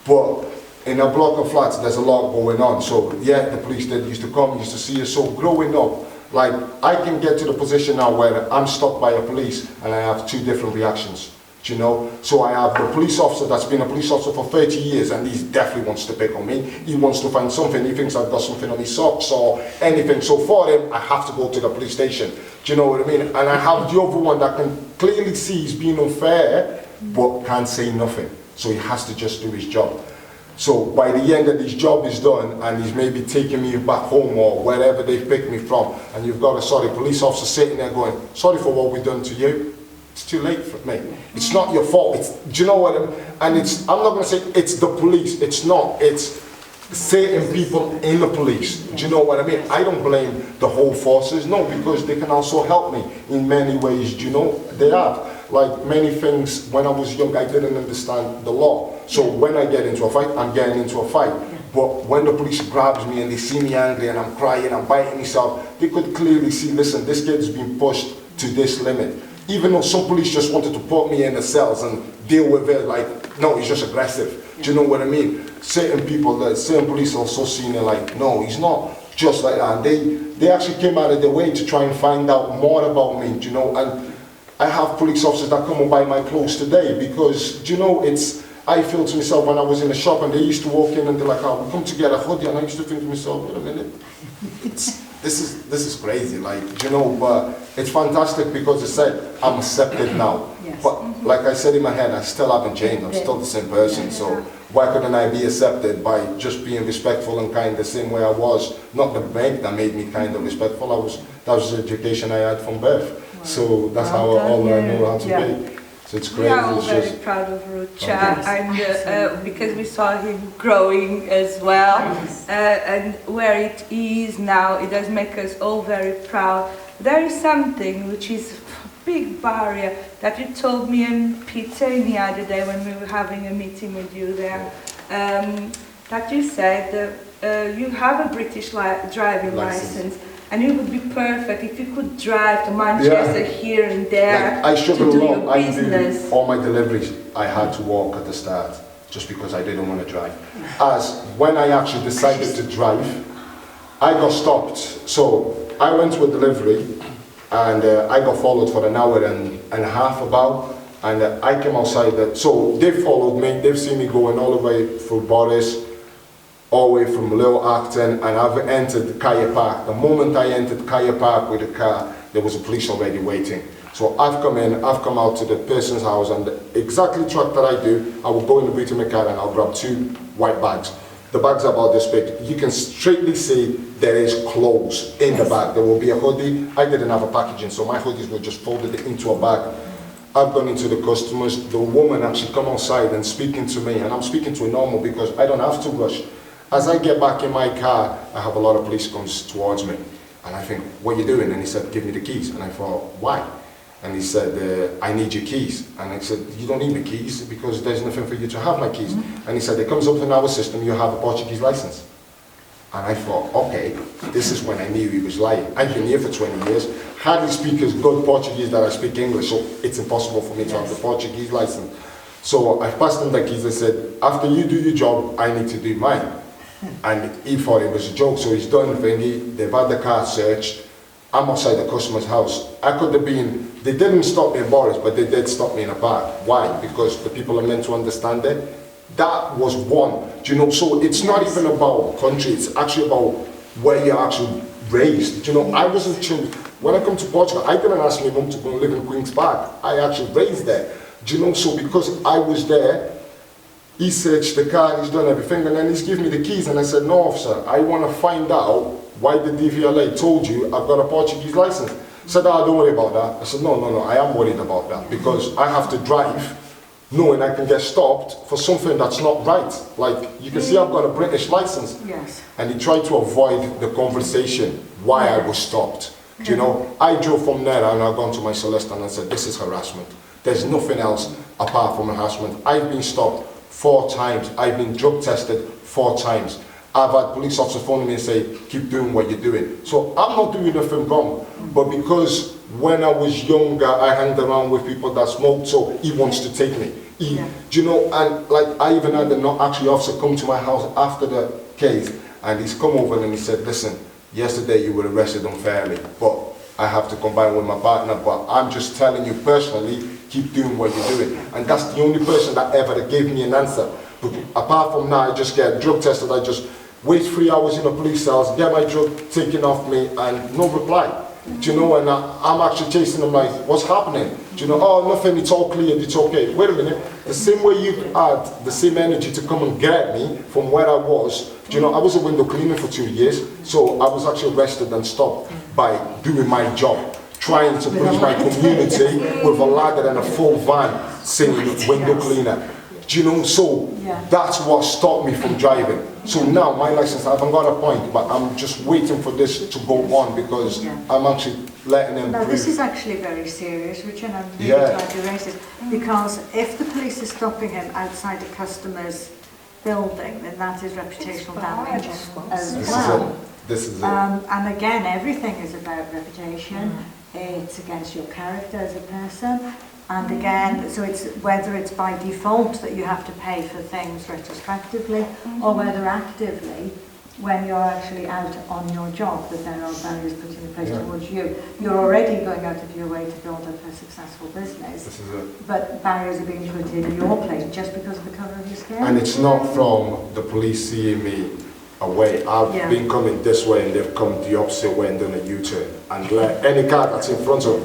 But in a block of flats, there's a lot going on. So yeah, the police that used to come, used to see us. So growing up, like I can get to the position now where I'm stopped by a police and I have 2 different reactions. Do you know? So I have the police officer that's been a police officer for 30 years and he definitely wants to pick on me. He wants to find something. He thinks I've got something on his socks or anything. So for him, I have to go to the police station. Do you know what I mean? And I have the other one that can clearly see he's being unfair, but can't say nothing. So he has to just do his job. So by the end that his job is done and he's maybe taking me back home or wherever they picked me from, and you've got a police officer sitting there going, sorry for what we've done to you. It's too late for me. It's not your fault. Do you know what I mean? And I'm not going to say it's the police. It's not. It's certain people in the police. Do you know what I mean? I don't blame the whole forces. No, because they can also help me in many ways. Do you know? They have. Like many things, when I was young, I didn't understand the law. So when I get into a fight, I'm getting into a fight. But when the police grabs me and they see me angry and I'm crying, I'm biting myself, they could clearly see, listen, this kid's been pushed to this limit. Even though some police just wanted to put me in the cells and deal with it, like, no, he's just aggressive. Do you know what I mean? Certain people, certain police also seen it like, no, he's not just like that. And they actually came out of their way to try and find out more about me, do you know? And I have police officers that come and buy my clothes today because, do you know, I feel to myself when I was in the shop and they used to walk in and they're like, oh, we come to get a hoodie, and I used to think to myself, wait a minute, this is crazy, like, you know, but it's fantastic because it said I'm accepted now. Yes. But like I said in my head, I still haven't changed. I'm still the same person. So why couldn't I be accepted by just being respectful and kind the same way I was? Not the bank that made me kind of respectful. That was the education I had from birth. Wow. So that's all I know how to be. So it's crazy. We are all very proud of Rucha, and because we saw him growing as well, and where it is now, it does make us all very proud. There is something which is a big barrier that you told me and Peter the other day when we were having a meeting with you there, that you said you have a British driving license. And it would be perfect if you could drive to Manchester here and there. Like, I struggled to do a lot. your business. I do all my deliveries. I had to walk at the start just because I didn't want to drive. As when I actually decided to drive, I got stopped. So I went to a delivery and I got followed for an hour and a half about. And I came outside. So they followed me. They've seen me going all the way through Boris, all the way from Little Acton, and I've entered Kaya Park. The moment I entered Kaya Park with the car, there was a police already waiting. So I've come out to the person's house, and the exactly truck that I do, I will go in the boot of my car and I'll grab 2 white bags. The bags are about this big. You can straightly see there is clothes in the bag. There will be a hoodie. I didn't have a packaging, so my hoodies were just folded into a bag. I've gone into the customers. The woman actually come outside and speaking to me, and I'm speaking to her normal because I don't have to rush. As I get back in my car, I have a lot of police comes towards me. And I think, what are you doing? And he said, give me the keys. And I thought, why? And he said, I need your keys. And I said, you don't need my keys because there's nothing for you to have my keys. And he said, it comes up in our system, you have a Portuguese license. And I thought, okay, this is when I knew he was lying. I've been here for 20 years, hardly speak as good Portuguese that I speak English, so it's impossible for me to have the Portuguese license. So I passed him the keys. I said, after you do your job, I need to do mine. And he thought it was a joke, so he's done the thingy. They've had the car searched. I'm outside the customer's house. I could have been, they didn't stop me in Boris, but they did stop me in a park. Why? Because the people are meant to understand it. That was one. Do you know, so it's not even about country, it's actually about where you're actually raised. Do you know, I wasn't children. When I come to Portugal, I didn't ask my mum to go and live in Queen's Park. I actually raised there. Do you know, so because I was there, he searched the car, he's done everything, and then he's given me the keys, and I said, no, officer, I want to find out why the DVLA told you I've got a Portuguese license. He said, oh, don't worry about that. I said, no, I am worried about that, because I have to drive knowing I can get stopped for something that's not right. Like, you can see I've got a British license. Yes. And he tried to avoid the conversation why I was stopped. Do you know, I drove from there and I've gone to my solicitor and I said, this is harassment. There's nothing else apart from harassment. I've been stopped 4 times. I've been drug tested 4 times. I've had police officers phone me and say, keep doing what you're doing. So I'm not doing nothing wrong. But because when I was younger, I hanged around with people that smoked, so he wants to take me. Do you know, and like I even had an actually officer come to my house after the case, and he's come over and he said, listen, yesterday you were arrested unfairly, but I have to combine with my partner, but I'm just telling you personally, keep doing what you're doing. And that's the only person that ever gave me an answer. But apart from that, I just get drug tested, I just wait 3 hours in a police cell, get my drug taken off me, and no reply. Do you know, and I'm actually chasing them like, what's happening? Do you know, oh, nothing, it's all clear, it's okay. Wait a minute, the same way you had the same energy to come and get me from where I was, do you know, I was a window cleaner for 2 years, so I was actually arrested and stopped by doing my job, trying to police my community with a ladder and a full van saying window cleaner. Do you know, so that's what stopped me from driving. So now my license, I haven't got a point, but I'm just waiting for this to go on because I'm actually letting them No, breathe. this is actually very serious, Richard, and I'm really glad you raised it. Because if the police are stopping him outside a customer's building, then that is reputational damage as well. This is it. And again, everything is about reputation. It's against your character as a person. And again, so it's whether it's by default that you have to pay for things retrospectively, or whether actively, when you're actually out on your job, that there are barriers put in place towards you. You're already going out of your way to build up a successful business, This is it. but barriers are being put in your place just because of the colour of your skin. And it's not from the police seeing me away. I've been coming this way and they've come the opposite way and done a U-turn. And let any car that's in front of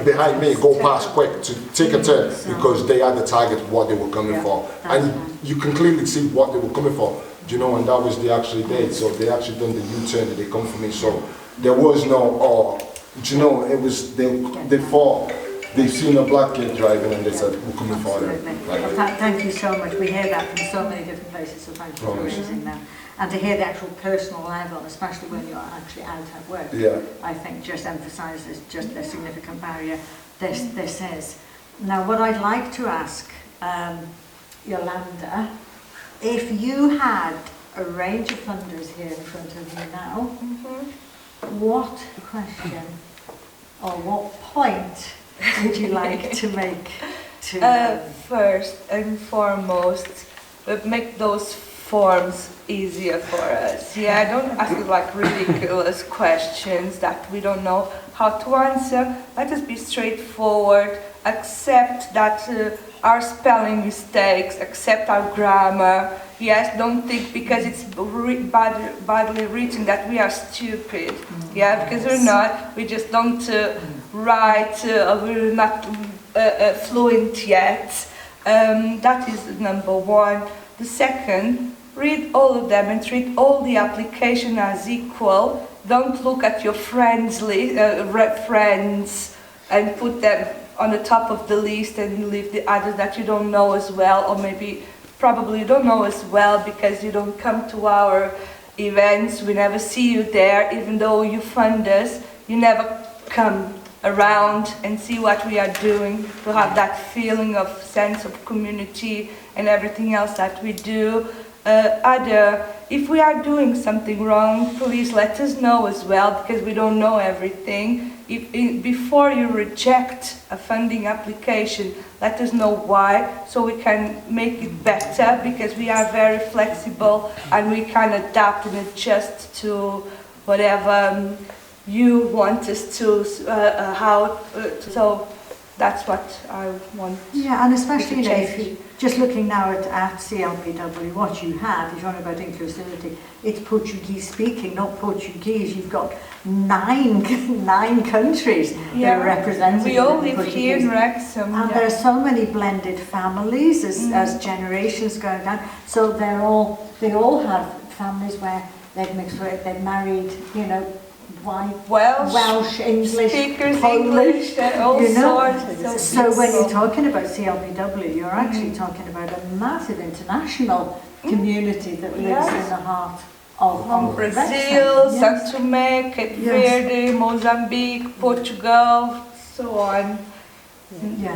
behind me go past quick to take a turn because they had the target what they were coming for. And you can clearly see what they were coming for. Do you know, and that was the actually date. So they actually done the U-turn and they come for me. So there was no, do you know, it was, they thought, they've seen a black kid driving and they said, we're coming for him. Well, thank you so much. We hear that from so many different places, so thank you for raising that. And to hear the actual personal level, especially when you're actually out at work, I think just emphasises just the significant barrier this is. Now, what I'd like to ask Yolanda, if you had a range of funders here in front of you now, what question or what point would you like to make to First and foremost, make those forms easier for us. Don't ask like ridiculous questions that we don't know how to answer. Let us be straightforward, accept that our spelling mistakes, accept our grammar. Yes, don't think because it's badly written that we are stupid. Because we're not. We just don't write, we're not fluent yet. That is number one. The second, read all of them and treat all the application as equal. Don't look at your friends and put them on the top of the list and leave the others that you don't know as well, or maybe probably you don't know as well because you don't come to our events. We never see you there, even though you fund us. You never come around and see what we are doing, to have that feeling of sense of community and everything else that we do. If we are doing something wrong, please let us know as well, because we don't know everything. Before you reject a funding application, let us know why, so we can make it better, because we are very flexible and we can adapt and adjust to whatever you want us to, so that's what I want. Yeah, and especially if you, just looking now at CLPW, what you have, if you're on about inclusivity, it's Portuguese speaking, not Portuguese. You've got nine countries that are represented. We all live here in Wrexham. And there are so many blended families as generations go down. So they all have families where they've mixed with, they've married, you know, white, Welsh, English, speakers, Polish, all sorts. So when you're talking about CLPW, you're actually talking about a massive international community that lives in the heart of Brazil, São Tomé, Cape Verde, Mozambique, Portugal, so on.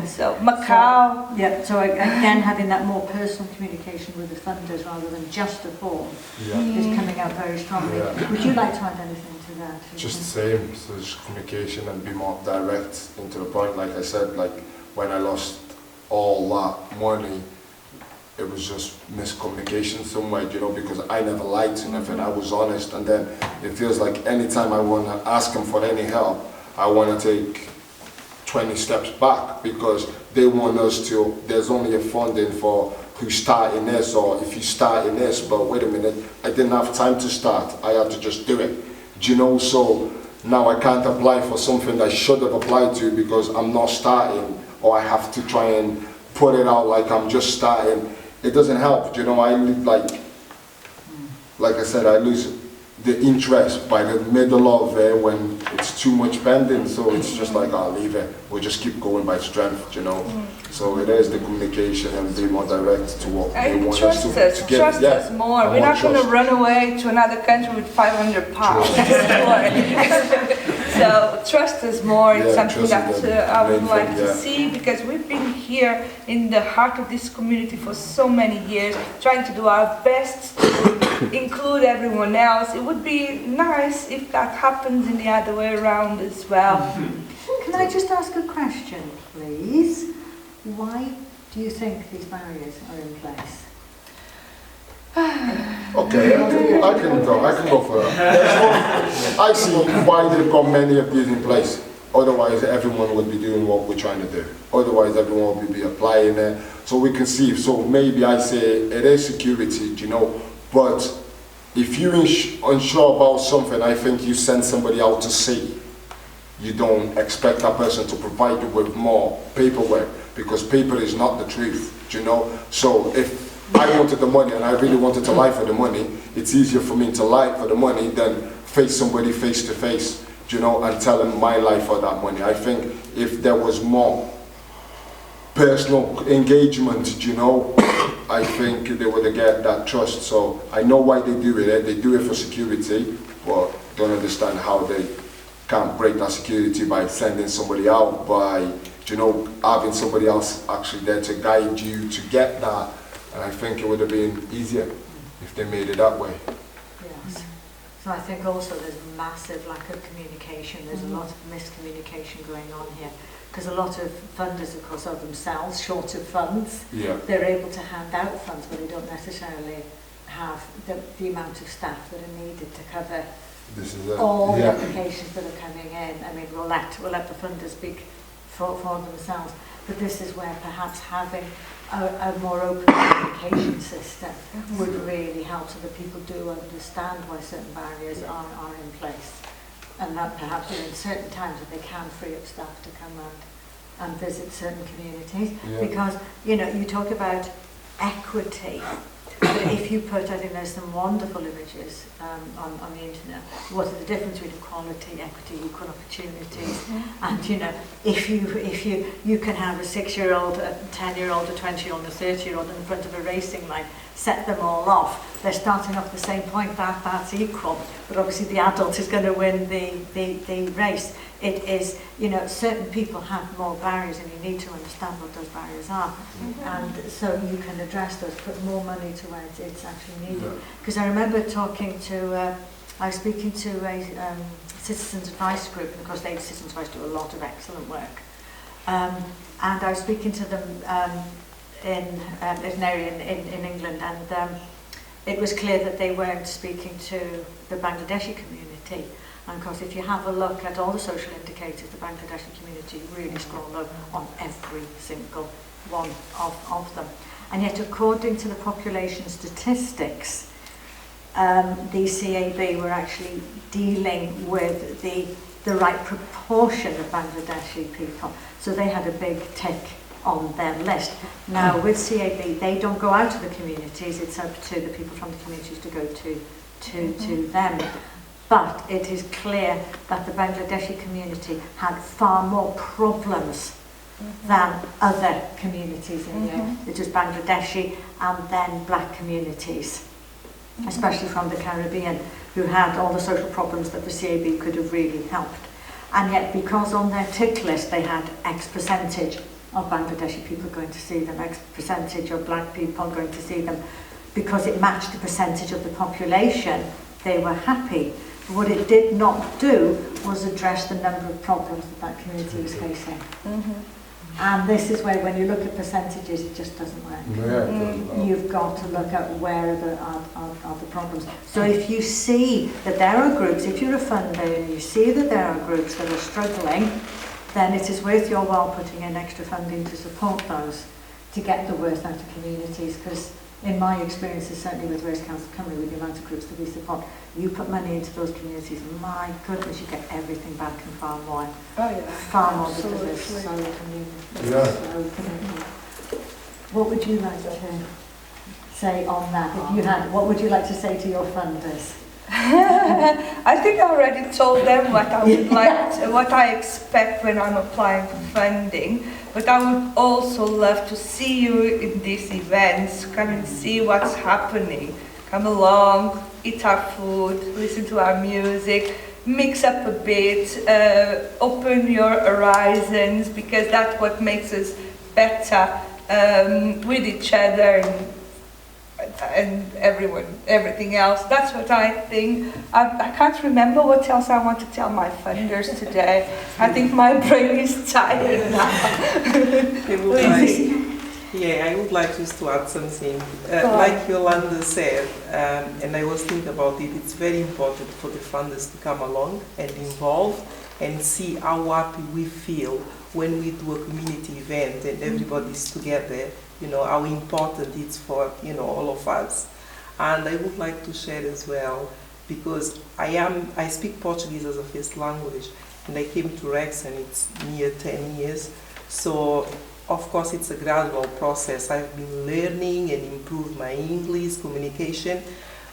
So Macau. So again, having that more personal communication with the funders rather than just a form is coming out very strongly. Would you like to add anything to that? Just the same, so just communication and be more direct into the point. Like I said, like when I lost all that money, it was just miscommunication somewhere, you know, because I never lied to nothing. I was honest, and then it feels like anytime I want to ask them for any help, I want to take 20 steps back because they want us to, there's only a funding for who's starting this, or if you start in this, but wait a minute, I didn't have time to start, I had to just do it. Do you know, so now I can't apply for something I should have applied to because I'm not starting, or I have to try and put it out like I'm just starting. It doesn't help, do you know, I live like I said, I lose the interest by the middle of it when it's too much pending, so it's just like, I'll leave it, we'll just keep going by strength, you know. So it is the communication and be more direct to what they want us to give. Trust us more. We're not going to run away to another country with 500 pounds. So trust us more. It's something that I would like to see, because we've been here in the heart of this community for so many years, trying to do our best to include everyone else. It would be nice if that happens in the other way around as well. Can I just ask a question, please? Why do you think these barriers are in place? Okay, I can go for that. I see why they've got many of these in place. Otherwise, everyone would be doing what we're trying to do. Otherwise, everyone would be applying it. So we can see. So maybe I say it is security, you know. But if you're unsure about something, I think you send somebody out to see. You don't expect that person to provide you with more paperwork, because paper is not the truth, you know. So if I wanted the money and I really wanted to lie for the money, it's easier for me to lie for the money than face somebody face to face, you know, and tell them my life for that money. I think if there was more personal engagement, you know, I think they would get that trust. So I know why they do it. They do it for security, but don't understand how they can't break that security by sending somebody out, by, you know, having somebody else actually there to guide you to get that. And I think it would have been easier if they made it that way. Yes. So I think also there's a massive lack of communication. There's a lot of miscommunication going on here. Because a lot of funders, of course, are themselves short of funds. Yeah. They're able to hand out funds, but they don't necessarily have the amount of staff that are needed to cover all the applications that are coming in. I mean, we'll let the funders speak for themselves. But this is where perhaps having a more open communication system would really help, so that people do understand why certain barriers are in place. And that perhaps in certain times that they can free up staff to come around and visit certain communities. Because, you know, you talk about equity, but if you put, I think there's some wonderful images on the internet, what is the difference between equality, equity, equal opportunities, and, you know, if you can have a 6-year-old, a 10-year-old, a 20-year-old, a 30-year-old in front of a racing line, set them all off, they're starting off the same point, that's equal, but obviously the adult is going to win the race. It is, you know, certain people have more barriers, and you need to understand what those barriers are, and so you can address those, put more money to where it's actually needed. Because I remember talking to, I was speaking to a citizens advice group, and of course citizens advice do a lot of excellent work, and I was speaking to them in an area in England, and it was clear that they weren't speaking to the Bangladeshi community. And of course, if you have a look at all the social indicators, the Bangladeshi community really score low on every single one of them. And yet, according to the population statistics, the CAB were actually dealing with the right proportion of Bangladeshi people. So they had a big tick on their list. Now, with CAB, they don't go out to the communities. It's up to the people from the communities to go to them. But it is clear that the Bangladeshi community had far more problems than other communities in here. It was Bangladeshi and then black communities, especially from the Caribbean, who had all the social problems that the CAB could have really helped. And yet, because on their tick list they had X percentage of Bangladeshi people going to see them, X percentage of black people going to see them, because it matched the percentage of the population, they were happy. What it did not do was address the number of problems that community was facing. And this is where, when you look at percentages, it just doesn't work. You've got to look at where are the problems. So if you see that there are groups, if you're a funder and you see that there are groups that are struggling, then it is worth your while putting in extra funding to support those, to get the worth out of communities, because in my experiences, certainly with Race Council Cymru, with the amount of groups that we support, you put money into those communities, my goodness, you get everything back and far more. Oh yeah. Far more, because Absolutely. it's so community. Yeah. So community. What would you like to say on that? If you had, what would you like to say to your funders? I think I already told them what I would like, what I expect when I'm applying for funding. But I would also love to see you in these events. Come and see what's happening. Come along, eat our food, listen to our music, mix up a bit, open your horizons, because that's what makes us better with each other and everything else. That's what I think. I can't remember what else I want to tell my funders today. I think my brain is tired now. I would like just to add something. Like Yolanda said, and I was thinking about it, it's very important for the funders to come along and involve and see how happy we feel when we do a community event and everybody's together. You know, how important it's for, you know, all of us. And I would like to share as well, because I speak Portuguese as a first language, and I came to Wrexham, it's near 10 years. So, of course, it's a gradual process. I've been learning and improved my English communication,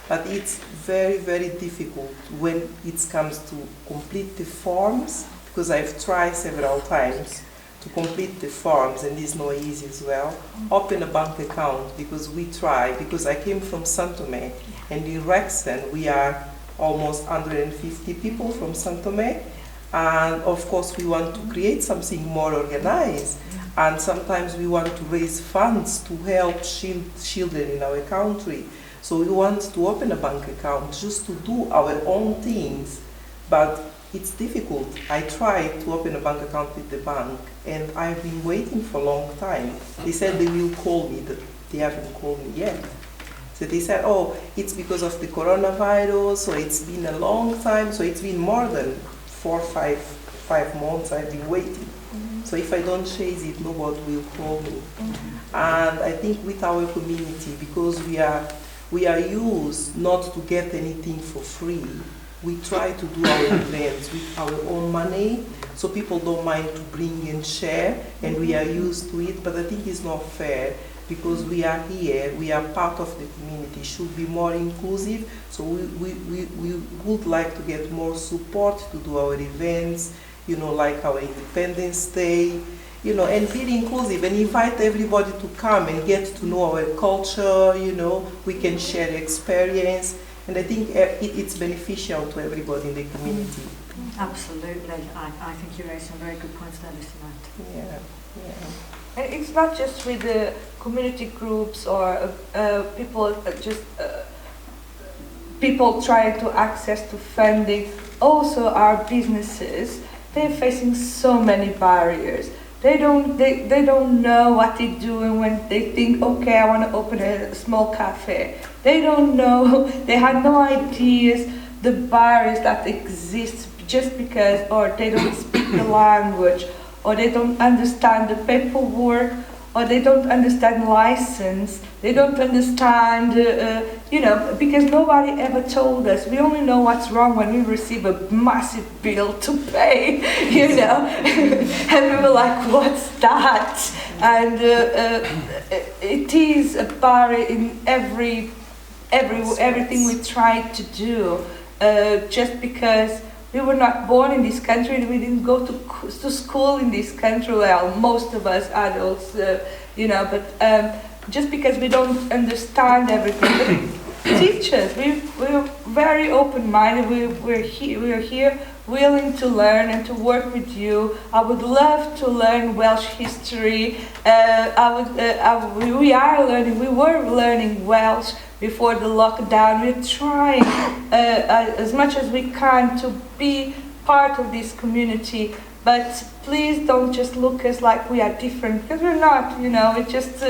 but it's very, very difficult when it comes to complete the forms, because I've tried several times to complete the forms, and it's not easy as well. Open a bank account, because we try, because I came from Santome, and in Wrexham we are almost 150 people from Santome, and of course we want to create something more organized, and sometimes we want to raise funds to help children in our country. So we want to open a bank account just to do our own things, but it's difficult. I tried to open a bank account with the bank, and I've been waiting for a long time. They said they will call me, they haven't called me yet. So they said, oh, it's because of the coronavirus, so it's been a long time, so it's been more than 4 or 5 months I've been waiting. So if I don't chase it, nobody will call me. And I think with our community, because we are used not to get anything for free, we try to do our events with our own money, so people don't mind to bring and share, and we are used to it. But I think it's not fair, because we are here, we are part of the community, should be more inclusive. So we would like to get more support to do our events, you know, like our Independence Day, you know, and be inclusive and invite everybody to come and get to know our culture, you know, we can share experience. And I think it's beneficial to everybody in the community. Absolutely. I think you raised some very good points there, Mr. Knight. Yeah. And it's not just with the community groups or people trying to access to funding. Also, our businesses, they're facing so many barriers. They don't know what they're doing when they think, okay, I want to open a small cafe. They don't know, they have no ideas the barriers that exist just because, or they don't speak the language, or they don't understand the paperwork, or they don't understand license, they don't understand, you know, because nobody ever told us. We only know what's wrong when we receive a massive bill to pay, you know, and we were like, what's that? And it is a barrier in everything we try to do, just because we were not born in this country, we didn't go to school in this country, well, most of us adults, you know, but just because we don't understand everything. But teach us, we're very open-minded, we're here willing to learn and to work with you. I would love to learn Welsh history. We were learning Welsh before the lockdown. We're trying as much as we can to be part of this community, but please don't just look us like we are different, because we're not, you know, we're just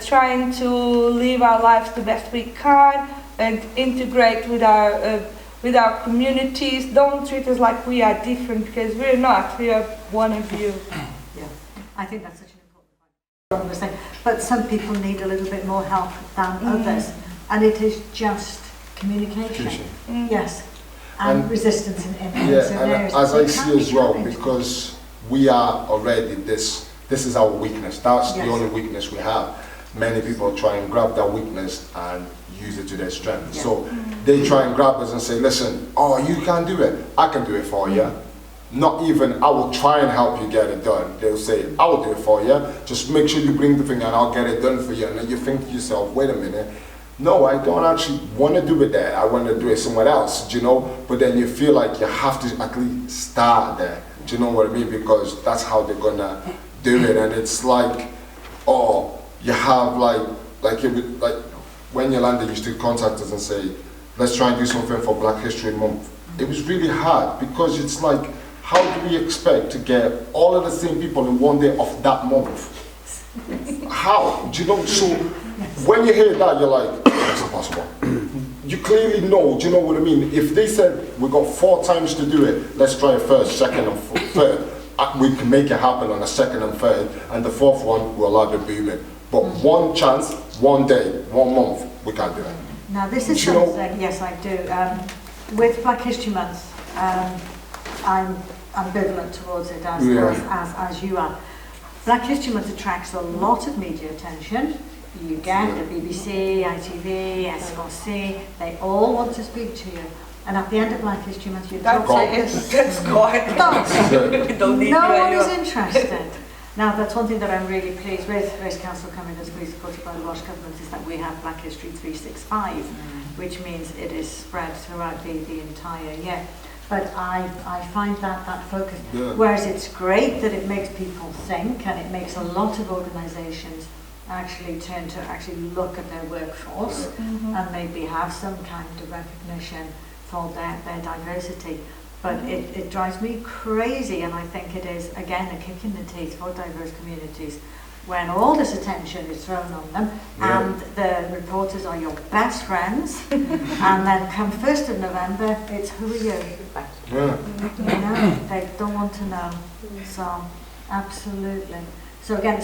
trying to live our lives the best we can and integrate with our with our communities. Don't treat us like we are different, because we're not. We are one of you. Yeah, I think that's such an important point. But some people need a little bit more help than others, and it is just communication. Yes, and resistance in certain areas. As I see as well, because we are already this is our weakness. That's the only weakness we have. Many people try and grab that weakness and use it to their strength. So they try and grab us and say, listen, oh, you can't do it. I can do it for you. Not even, I will try and help you get it done. They'll say, I will do it for you. Just make sure you bring the thing and I'll get it done for you. And then you think to yourself, wait a minute. No, I don't actually want to do it there. I want to do it somewhere else, do you know? But then you feel like you have to at least start there. Do you know what I mean? Because that's how they're going to do it. And it's like, oh, you have like when Yolanda used to contact us and say, let's try and do something for Black History Month. It was really hard because it's like, how do we expect to get all of the same people in one day of that month? How? Do you know? So when you hear that, you're like, that's impossible. You clearly know, do you know what I mean? If they said, we got 4 times to do it, let's try it first, second and third. We can make it happen on the second and third, and the 4th one will have it booming. But one chance, one day, 1 month, we can't do it. Now this is something, yes I do. With Black History Month, I'm ambivalent towards it as you are. Black History Month attracts a lot of media attention. You get the BBC, ITV, SRC, they all want to speak to you. And at the end of Black History Month, you talk like this. No one is interested. Now, that's one thing that I'm really pleased with. Race Council coming as fully supported by the Welsh Government is that we have Black History 365, which means it is spread throughout the entire year. But I find that focus, whereas it's great that it makes people think, and it makes a lot of organisations actually turn to actually look at their workforce and maybe have some kind of recognition for their diversity. But it drives me crazy, and I think it is, again, a kick in the teeth for diverse communities when all this attention is thrown on them and the reporters are your best friends and then come 1st of November, it's who are you? You know, they don't want to know. So, absolutely. So again,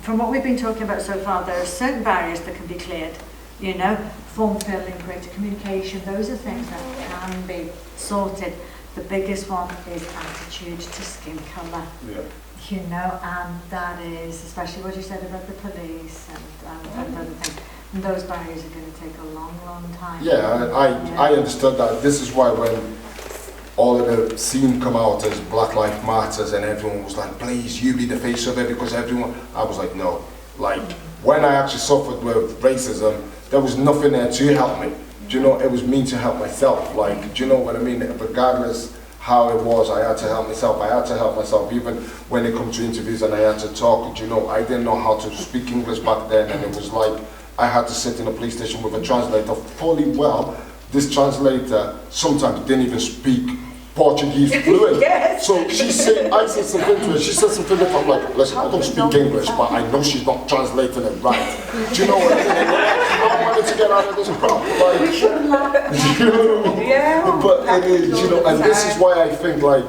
from what we've been talking about so far, there are certain barriers that can be cleared. You know, form filling, greater communication, those are things that can be sorted. The biggest one is attitude to skin colour. You know, and that is, especially what you said about the police and other things. And those barriers are going to take a long, long time. I understood that. This is why when all of the scene come out as Black Lives Matters and everyone was like, please, you be the face of it, because everyone, I was like, no. Like, when I actually suffered with racism, there was nothing there to help me. Do you know, it was me to help myself. Like, do you know what I mean? Regardless how it was, I had to help myself. I had to help myself, even when it comes to interviews and I had to talk. Do you know, I didn't know how to speak English back then, and it was like, I had to sit in a police station with a translator fully well. This translator sometimes didn't even speak Portuguese fluent. So she said, I said something to her, she said something that I'm like, listen, I don't speak English, but I know she's not translating it right. Do you know what I mean? And I wanted to get out of this crap, like, you know what I mean? But it is, you know, and this is why I think, like,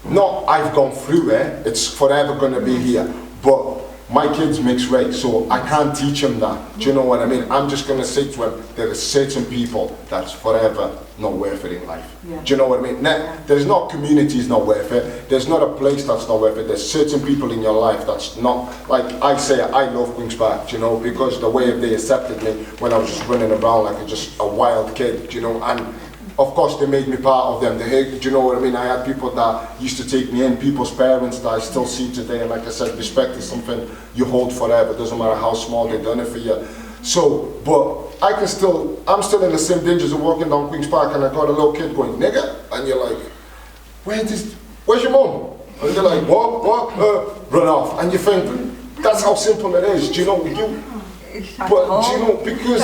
not I've gone through it, it's forever going to be here, but my kids mix race, so I can't teach them that. Do you know what I mean? I'm just going to say to them, there are certain people that's forever not worth it in life. Do you know what I mean? There's not communities not worth it. There's not a place that's not worth it. There's certain people in your life that's not, like I say, I love Queen's Park, you know, because the way they accepted me when I was just running around like just a wild kid, you know, and of course they made me part of them. Do you know what I mean? I had people that used to take me in, people's parents that I still see today, and like I said, respect is something you hold forever. It doesn't matter how small they've done it for you. So, but I'm still in the same dangers of walking down Queen's Park and I got a little kid going, nigga, and you're like, where's your mom? And they're like, what, run off. And you think, that's how simple it is, do you know, but do you know, because,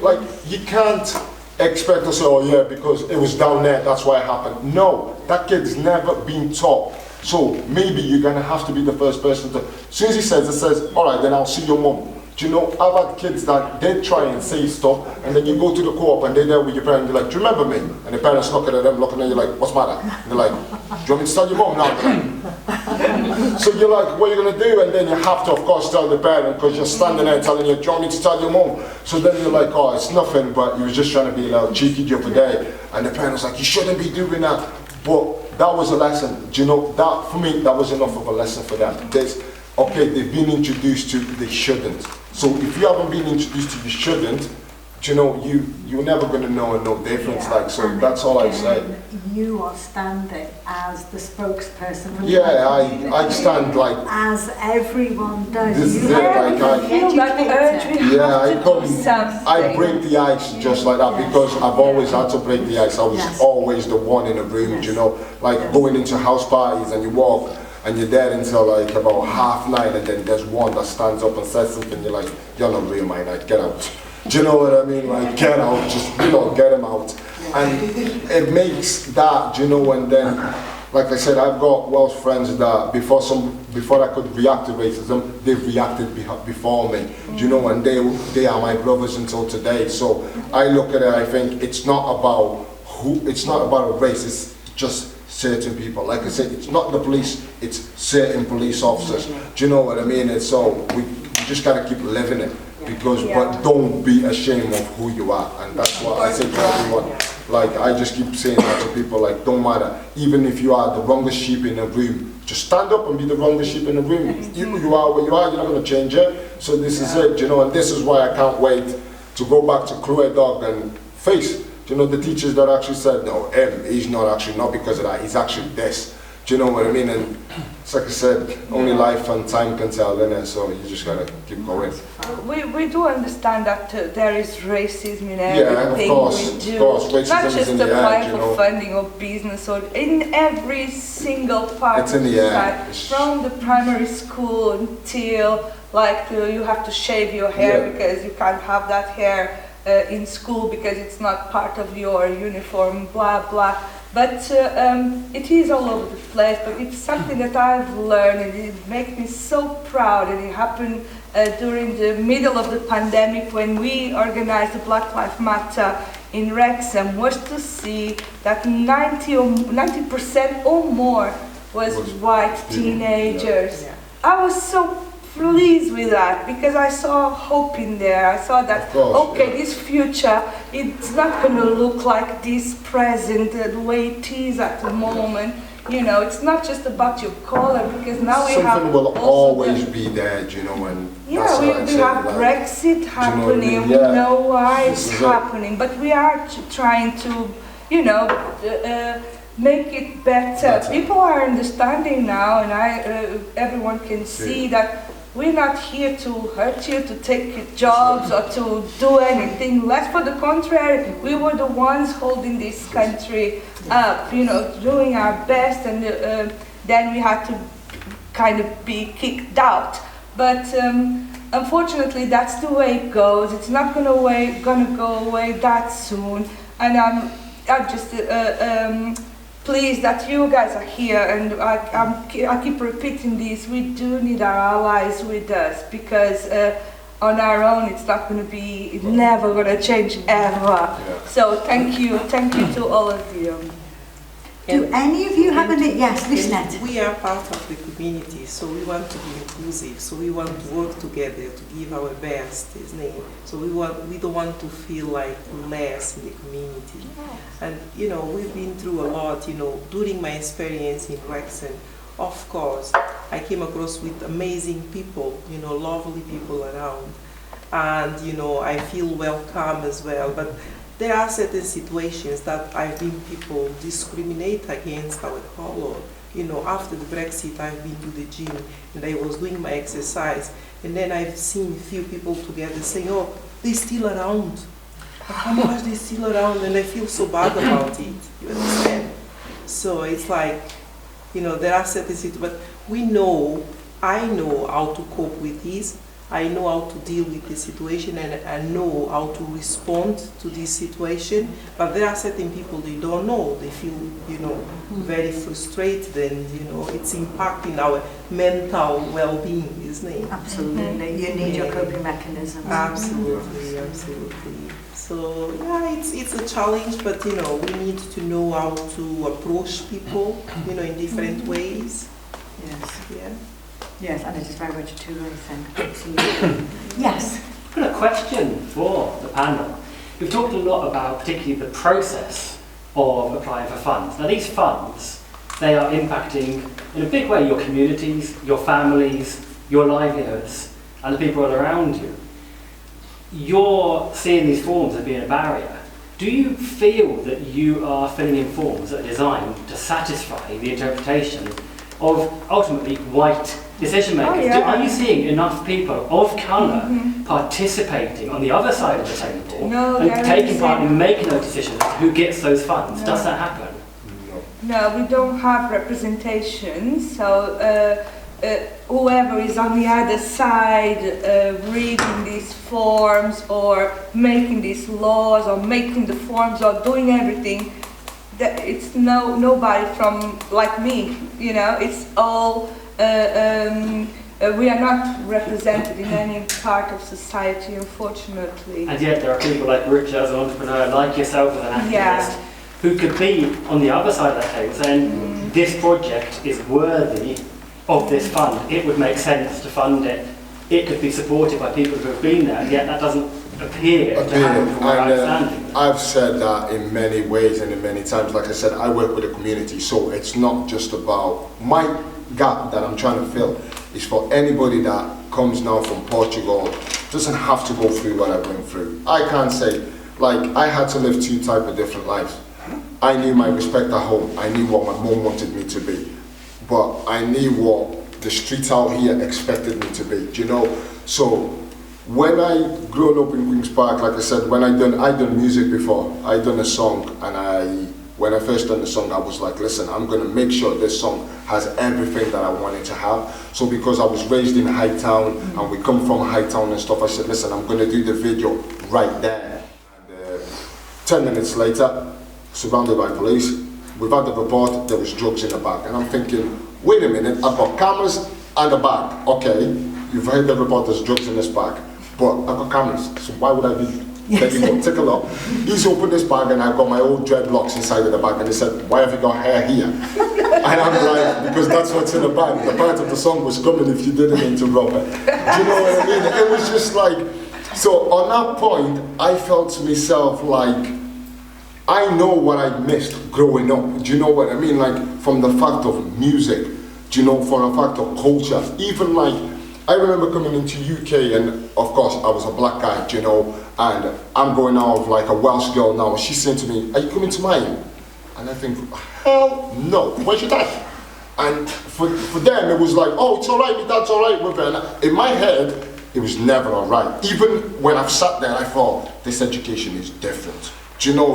like, you can't expect to say, oh yeah, because it was down there, that's why it happened. No, that kid's never been taught. So maybe you're going to have to be the first person to, as soon as he says, all right, then I'll see your mom. Do you know, I've had kids that they try and say stuff, and then you go to the co-op and they're there with your parents, you're like, do you remember me? And the parents looking at them, looking at you like, what's the matter? And they're like, do you want me to tell your mom now? So you're like, what are you going to do? And then you have to, of course, tell the parent, because you're standing there telling you, do you want me to tell your mom? So then you're like, oh, it's nothing, but you was just trying to be like cheeky the other day. And the parent's like, you shouldn't be doing that. But that was a lesson. Do you know, that for me, that was enough of a lesson for them. Okay, they've been introduced to, they shouldn't. So if you haven't been introduced to, you shouldn't, do you know, you're never going to know no difference. Yeah, like, so and that's all I say. You are standing as the spokesperson. For Yeah, I stand like, as everyone does. This is You it, have like, to I be feel that urge, educated. we yeah, have to do something. I break the ice just like that, Yes. because I've always had to break the ice. I was Yes. always the one in the room, Yes. you know, like Yes. going into house parties and you walk and you're there until like about 9:30, and then there's one that stands up and says something, you're like, you're not real, my night, get out. Do you know what I mean? Like, get out, just, you know, get him out. And it makes that, you know, and then, like I said, I've got Welsh friends that before I could react to racism, they've reacted before me, you know, and they are my brothers until today. So I look at it, I think it's not about a race, it's just certain people. Like I said, it's not the police, it's certain police officers. Do you know what I mean? And so we just gotta keep living it, because but don't be ashamed of who you are. And that's what I say to everyone. Like, I just keep saying that to people, like, don't matter. Even if you are the wrongest sheep in a room, just stand up and be the wrongest sheep in the room. You are where you are, you're not going to change it. So this is it, you know, and this is why I can't wait to go back to Chloe Dog and face, you know, the teachers that actually said, no, he's not actually, not because of that, he's actually this. Do you know what I mean? And it's like I said, only life and time can tell, innit? So you just gotta keep going. We do understand that there is racism in Yeah, everything of course, we do. of course. Racism Not is just in the the air, applying you for know. funding or business, or in every single part It's of in the air. society, from the primary school until like you have to shave your hair Yeah. because you can't have that hair in school because it's not part of your uniform, blah blah. But it is all over the place, but it's something that I've learned, and it makes me so proud. And it happened during the middle of the pandemic when we organized the Black Lives Matter in Wrexham, was to see that 90% or more was white teenagers. Yeah. I was so pleased with that because I saw hope in there. I saw that, Of course, okay, yeah. this future, it's not going to look like this present, the way it is at the moment. You know, it's not just about your color, because now we have Something will also always the, be there, do you know, and yeah, that's we what I say, have like, Brexit happening, mean? we Yeah. know why This it's is it. happening, but we are trying to, you know, make it better. People are understanding now, and everyone can see that we're not here to hurt you, to take your jobs, or to do anything less. For the contrary, we were the ones holding this country up, you know, doing our best, and then we had to kind of be kicked out. But unfortunately, that's the way it goes. It's not gonna go away that soon. And I'm just pleased that you guys are here, and I keep repeating this. We do need our allies with us, because on our own it's not going to be, it's never going to change ever. Yeah. So thank you to all of you. Do any of you have any? Yes, Lisnette. We are part of the community, so we want to be inclusive. So we want to work together to give our best, isn't it? So we don't want to feel like less in the community. And you know, we've been through a lot. You know, during my experience in Wrexham, of course, I came across with amazing people. You know, lovely people around, and you know, I feel welcome as well. But there are certain situations that I've been people discriminate against our color. You know, after the Brexit, I've been to the gym and I was doing my exercise, and then I've seen few people together saying, "Oh, they're still around. How much they're still around?" And I feel so bad about it. You understand? So it's like, you know, there are certain situations, but I know how to cope with this. I know how to deal with the situation and I know how to respond to this situation. But there are certain people they don't know. They feel, very frustrated, and it's impacting our mental well-being, isn't it? Absolutely. You need your coping mechanisms. Absolutely, absolutely. So yeah, it's a challenge, but we need to know how to approach people, in different ways. Yes. Yeah. Yes, and it is very much a two-way thing. Absolutely. Yes. I've got a question for the panel. We've talked a lot about particularly the process of applying for funds. Now these funds, they are impacting in a big way your communities, your families, your livelihoods, and the people around you. You're seeing these forms as being a barrier. Do you feel that you are filling in forms that are designed to satisfy the interpretation of ultimately white decision makers? Oh, yeah. Are you seeing enough people of colour participating on the other side of the table and taking part in making those decisions as to who gets those funds? No. Does that happen? No, we don't have representation, so whoever is on the other side reading these forms or making these laws or making the forms or doing everything, it's nobody from like me, it's all we are not represented in any part of society, unfortunately. And yet there are people like Richard as an entrepreneur, like yourself as an activist, who could be on the other side of that table saying this project is worthy of this fund, it would make sense to fund it, it could be supported by people who have been there, and yet that doesn't appear to happen from where I'm standing. I've said that in many ways and in many times. Like I said, I work with the community, so it's not just about my gap that I'm trying to fill. It's for anybody that comes now from Portugal, doesn't have to go through what I went through. I can't say, I had to live two types of different lives. I knew my respect at home, I knew what my mom wanted me to be, but I knew what the streets out here expected me to be, So when I grew up in Queen's Park, like I said, I done music before. I done a song, and when I first done the song, I was like, listen, I'm gonna make sure this song has everything that I wanted to have. So because I was raised in Hightown, and we come from Hightown and stuff, I said, listen, I'm gonna do the video right there. And 10 minutes later, surrounded by police, we've had the report, there was drugs in the bag. And I'm thinking, wait a minute, I've got cameras and a bag. Okay, you've heard the report, there's drugs in this bag, but I've got cameras, so why would I be letting you go? Take a look. He's opened this bag and I've got my old dreadlocks inside of the bag, and he said, why have you got hair here? And I'm like, because that's what's in the bag. The part of the song was coming if you didn't interrupt it. Do you know what I mean? It was just like, so on that point, I felt to myself like, I know what I missed growing up. Do you know what I mean? From the fact of music, from the fact of culture. Even I remember coming into UK, and of course I was a black guy, and I'm going out with a Welsh girl now, and she's saying to me, are you coming to mine? And I think, hell no, why should I? And for them it was like, oh, it's alright, my dad's alright with her. And in my head, it was never alright. Even when I've sat there, I thought, this education is different. Do you know,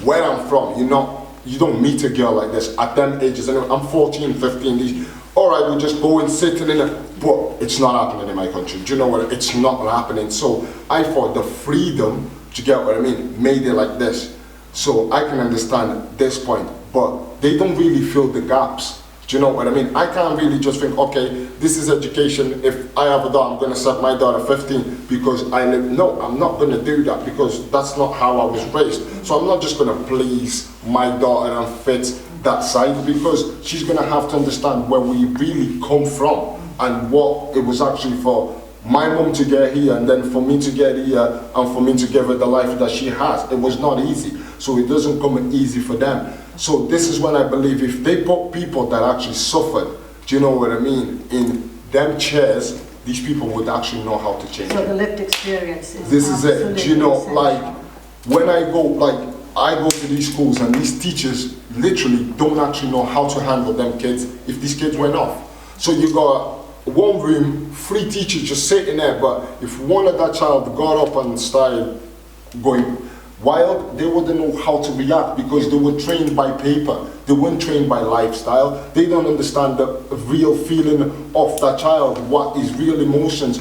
where I'm from, you don't meet a girl like this at them ages. Anyway, I'm 14, 15, alright, we just go and sit in it, but it's not happening in my country. Do you know what? It's not happening. So I thought the freedom, do you get what I mean, made it like this. So I can understand this point, but they don't really fill the gaps. Do you know what I mean? I can't really just think, okay, this is education. If I have a daughter, I'm going to set my daughter 15 because I live. No, I'm not going to do that because that's not how I was raised. So I'm not just going to please my daughter and fit that side, because she's going to have to understand where we really come from and what it was actually for my mom to get here, and then for me to get here, and for me to give her the life that she has. It was not easy. So it doesn't come easy for them. So this is when I believe if they put people that actually suffered, do you know what I mean, in them chairs, these people would actually know how to change So it. the lived experience is This is it. Do you know, essential. when I go to these schools and these teachers literally don't actually know how to handle them kids if these kids went off. So you got one room, 3 teachers just sitting there, but if one of that child got up and started going wild, they wouldn't know how to react because they were trained by paper. They weren't trained by lifestyle. They don't understand the real feeling of that child, what is real emotions.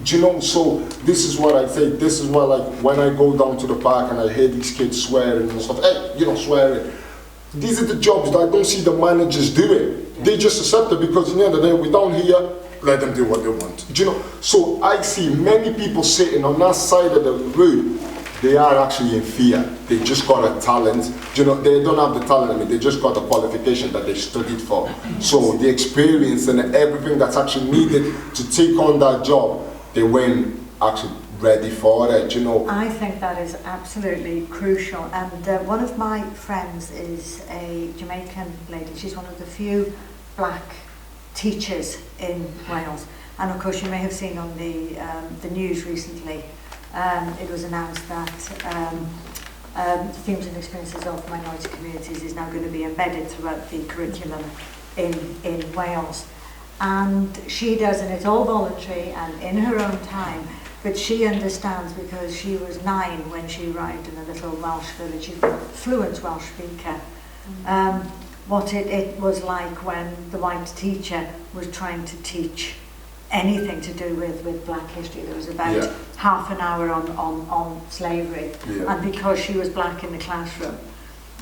Do you know? So this is what I say. This is why, like, when I go down to the park and I hear these kids swearing and stuff, hey, you know, swearing. These are the jobs that I don't see the managers doing. They just accept it because in the end of the day, we're down here, let them do what they want. Do you know? So I see many people sitting on that side of the road. They are actually in fear. They just got a talent. Do you know, they don't have the talent, I mean, they just got the qualification that they studied for. So the experience and everything that's actually needed to take on that job, they weren't actually ready for it, you know. I think that is absolutely crucial, and one of my friends is a Jamaican lady. She's one of the few black teachers in Wales, and of course you may have seen on the news recently, it was announced that themes and experiences of minority communities is now going to be embedded throughout the curriculum in Wales, and she does, and it's all voluntary and in her own time. But she understands because she was 9 when she arrived in a little Welsh village. She's a fluent Welsh speaker. What it was like when the white teacher was trying to teach anything to do with black history. There was about half an hour on slavery. Yeah. And because she was black in the classroom,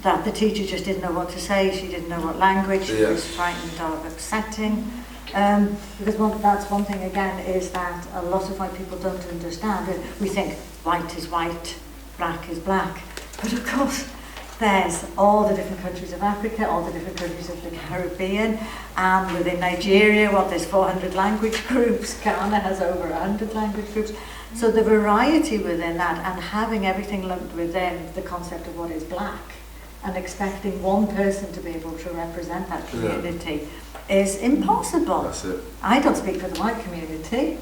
that the teacher just didn't know what to say. She didn't know what language. She was frightened of upsetting. Because that's one thing again, is that a lot of white people don't understand. We think white is white, black is black, but of course there's all the different countries of Africa, all the different countries of the Caribbean, and within Nigeria, there's 400 language groups. Ghana has over 100 language groups. So the variety within that, and having everything lumped within the concept of what is black, and expecting one person to be able to represent that community is impossible. That's it. I don't speak for the white community,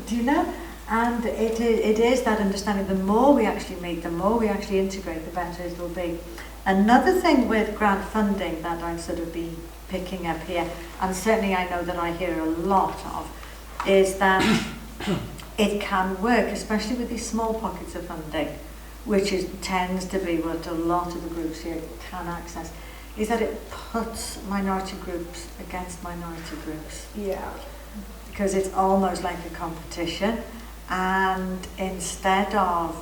do you know? And it is that understanding. The more we actually meet, the more we actually integrate, the better it will be. Another thing with grant funding that I've sort of been picking up here, and certainly I know that I hear a lot of, is that it can work, especially with these small pockets of funding, which tends to be what a lot of the groups here can access, is that it puts minority groups against minority groups. Yeah. Because it's almost like a competition, and instead of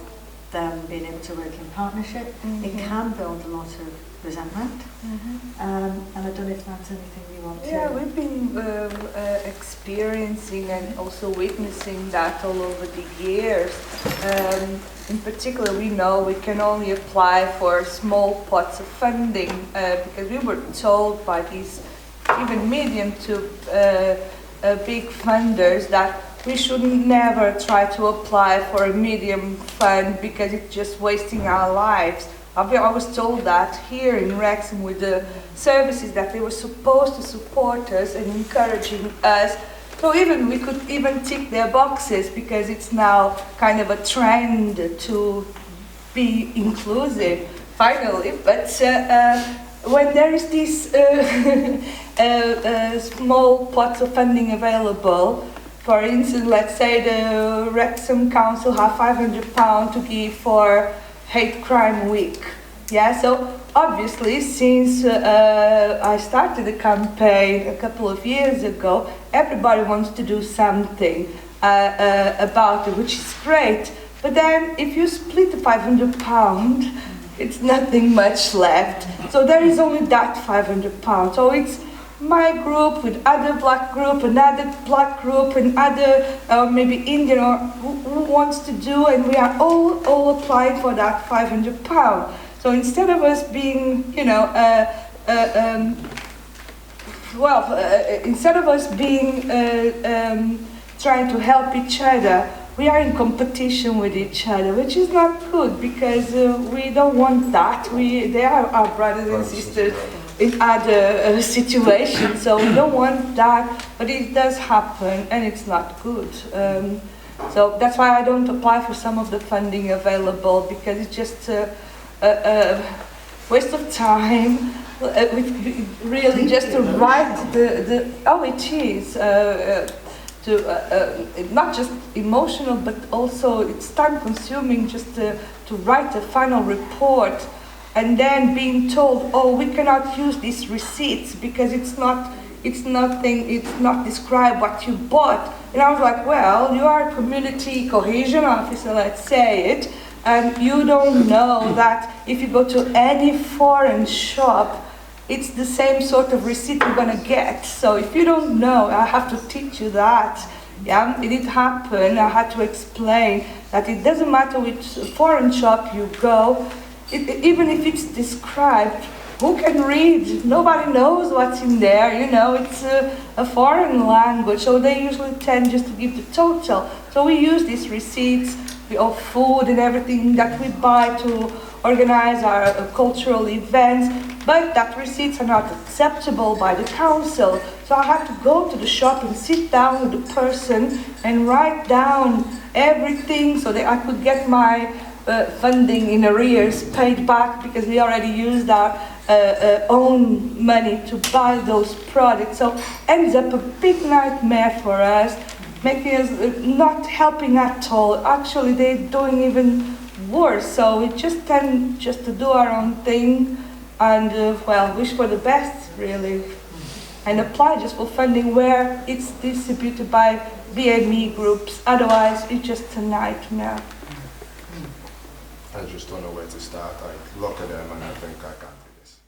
them being able to work in partnership, it can build a lot of resentment. And I don't know if that's anything you want to... Yeah, we've been experiencing and also witnessing that all over the years. In particular, we know we can only apply for small pots of funding because we were told by these even medium to big funders that we should never try to apply for a medium fund because it's just wasting our lives. I was told that here in Wrexham with the services that they were supposed to support us and encouraging us. So even we could even tick their boxes because it's now kind of a trend to be inclusive, finally. But when there is this small pots of funding available, for instance, let's say the Wrexham Council have £500 to give for Hate Crime Week. Yeah, so obviously since I started the campaign a couple of years ago, everybody wants to do something about it, which is great. But then if you split the £500, it's nothing much left. So there is only that £500. So it's my group with other black group, another black group, and other maybe Indian or who wants to do, and we are all applying for that £500. So instead of us being, instead of us being trying to help each other, we are in competition with each other, which is not good because we don't want that. They are our brothers and sisters in other situations, so we don't want that, but it does happen and it's not good. So that's why I don't apply for some of the funding available, because it's just a waste of time, really just to write not just emotional, but also it's time consuming just to write a final report, and then being told, oh, we cannot use these receipts because it's not it's nothing, it's not describe what you bought. And I was like, well, you are a community cohesion officer, let's say it, and you don't know that if you go to any foreign shop, it's the same sort of receipt you're gonna get. So if you don't know, I have to teach you that. Yeah, it did happen. I had to explain that it doesn't matter which foreign shop you go, even if it's described, who can read? Nobody knows what's in there, you know, it's a foreign language, so they usually tend just to give the total. So we use these receipts of food and everything that we buy to organize our cultural events, but that receipts are not acceptable by the council. So I had to go to the shop and sit down with the person and write down everything so that I could get my funding in arrears paid back, because we already used our own money to buy those products. So ends up a big nightmare for us, making us not helping at all. Actually, they're doing even worse. So we just tend just to do our own thing and well, wish for the best really, and apply just for funding where it's distributed by BME groups. Otherwise, it's just a nightmare. I just don't know where to start. I look at them and I think I can't do this.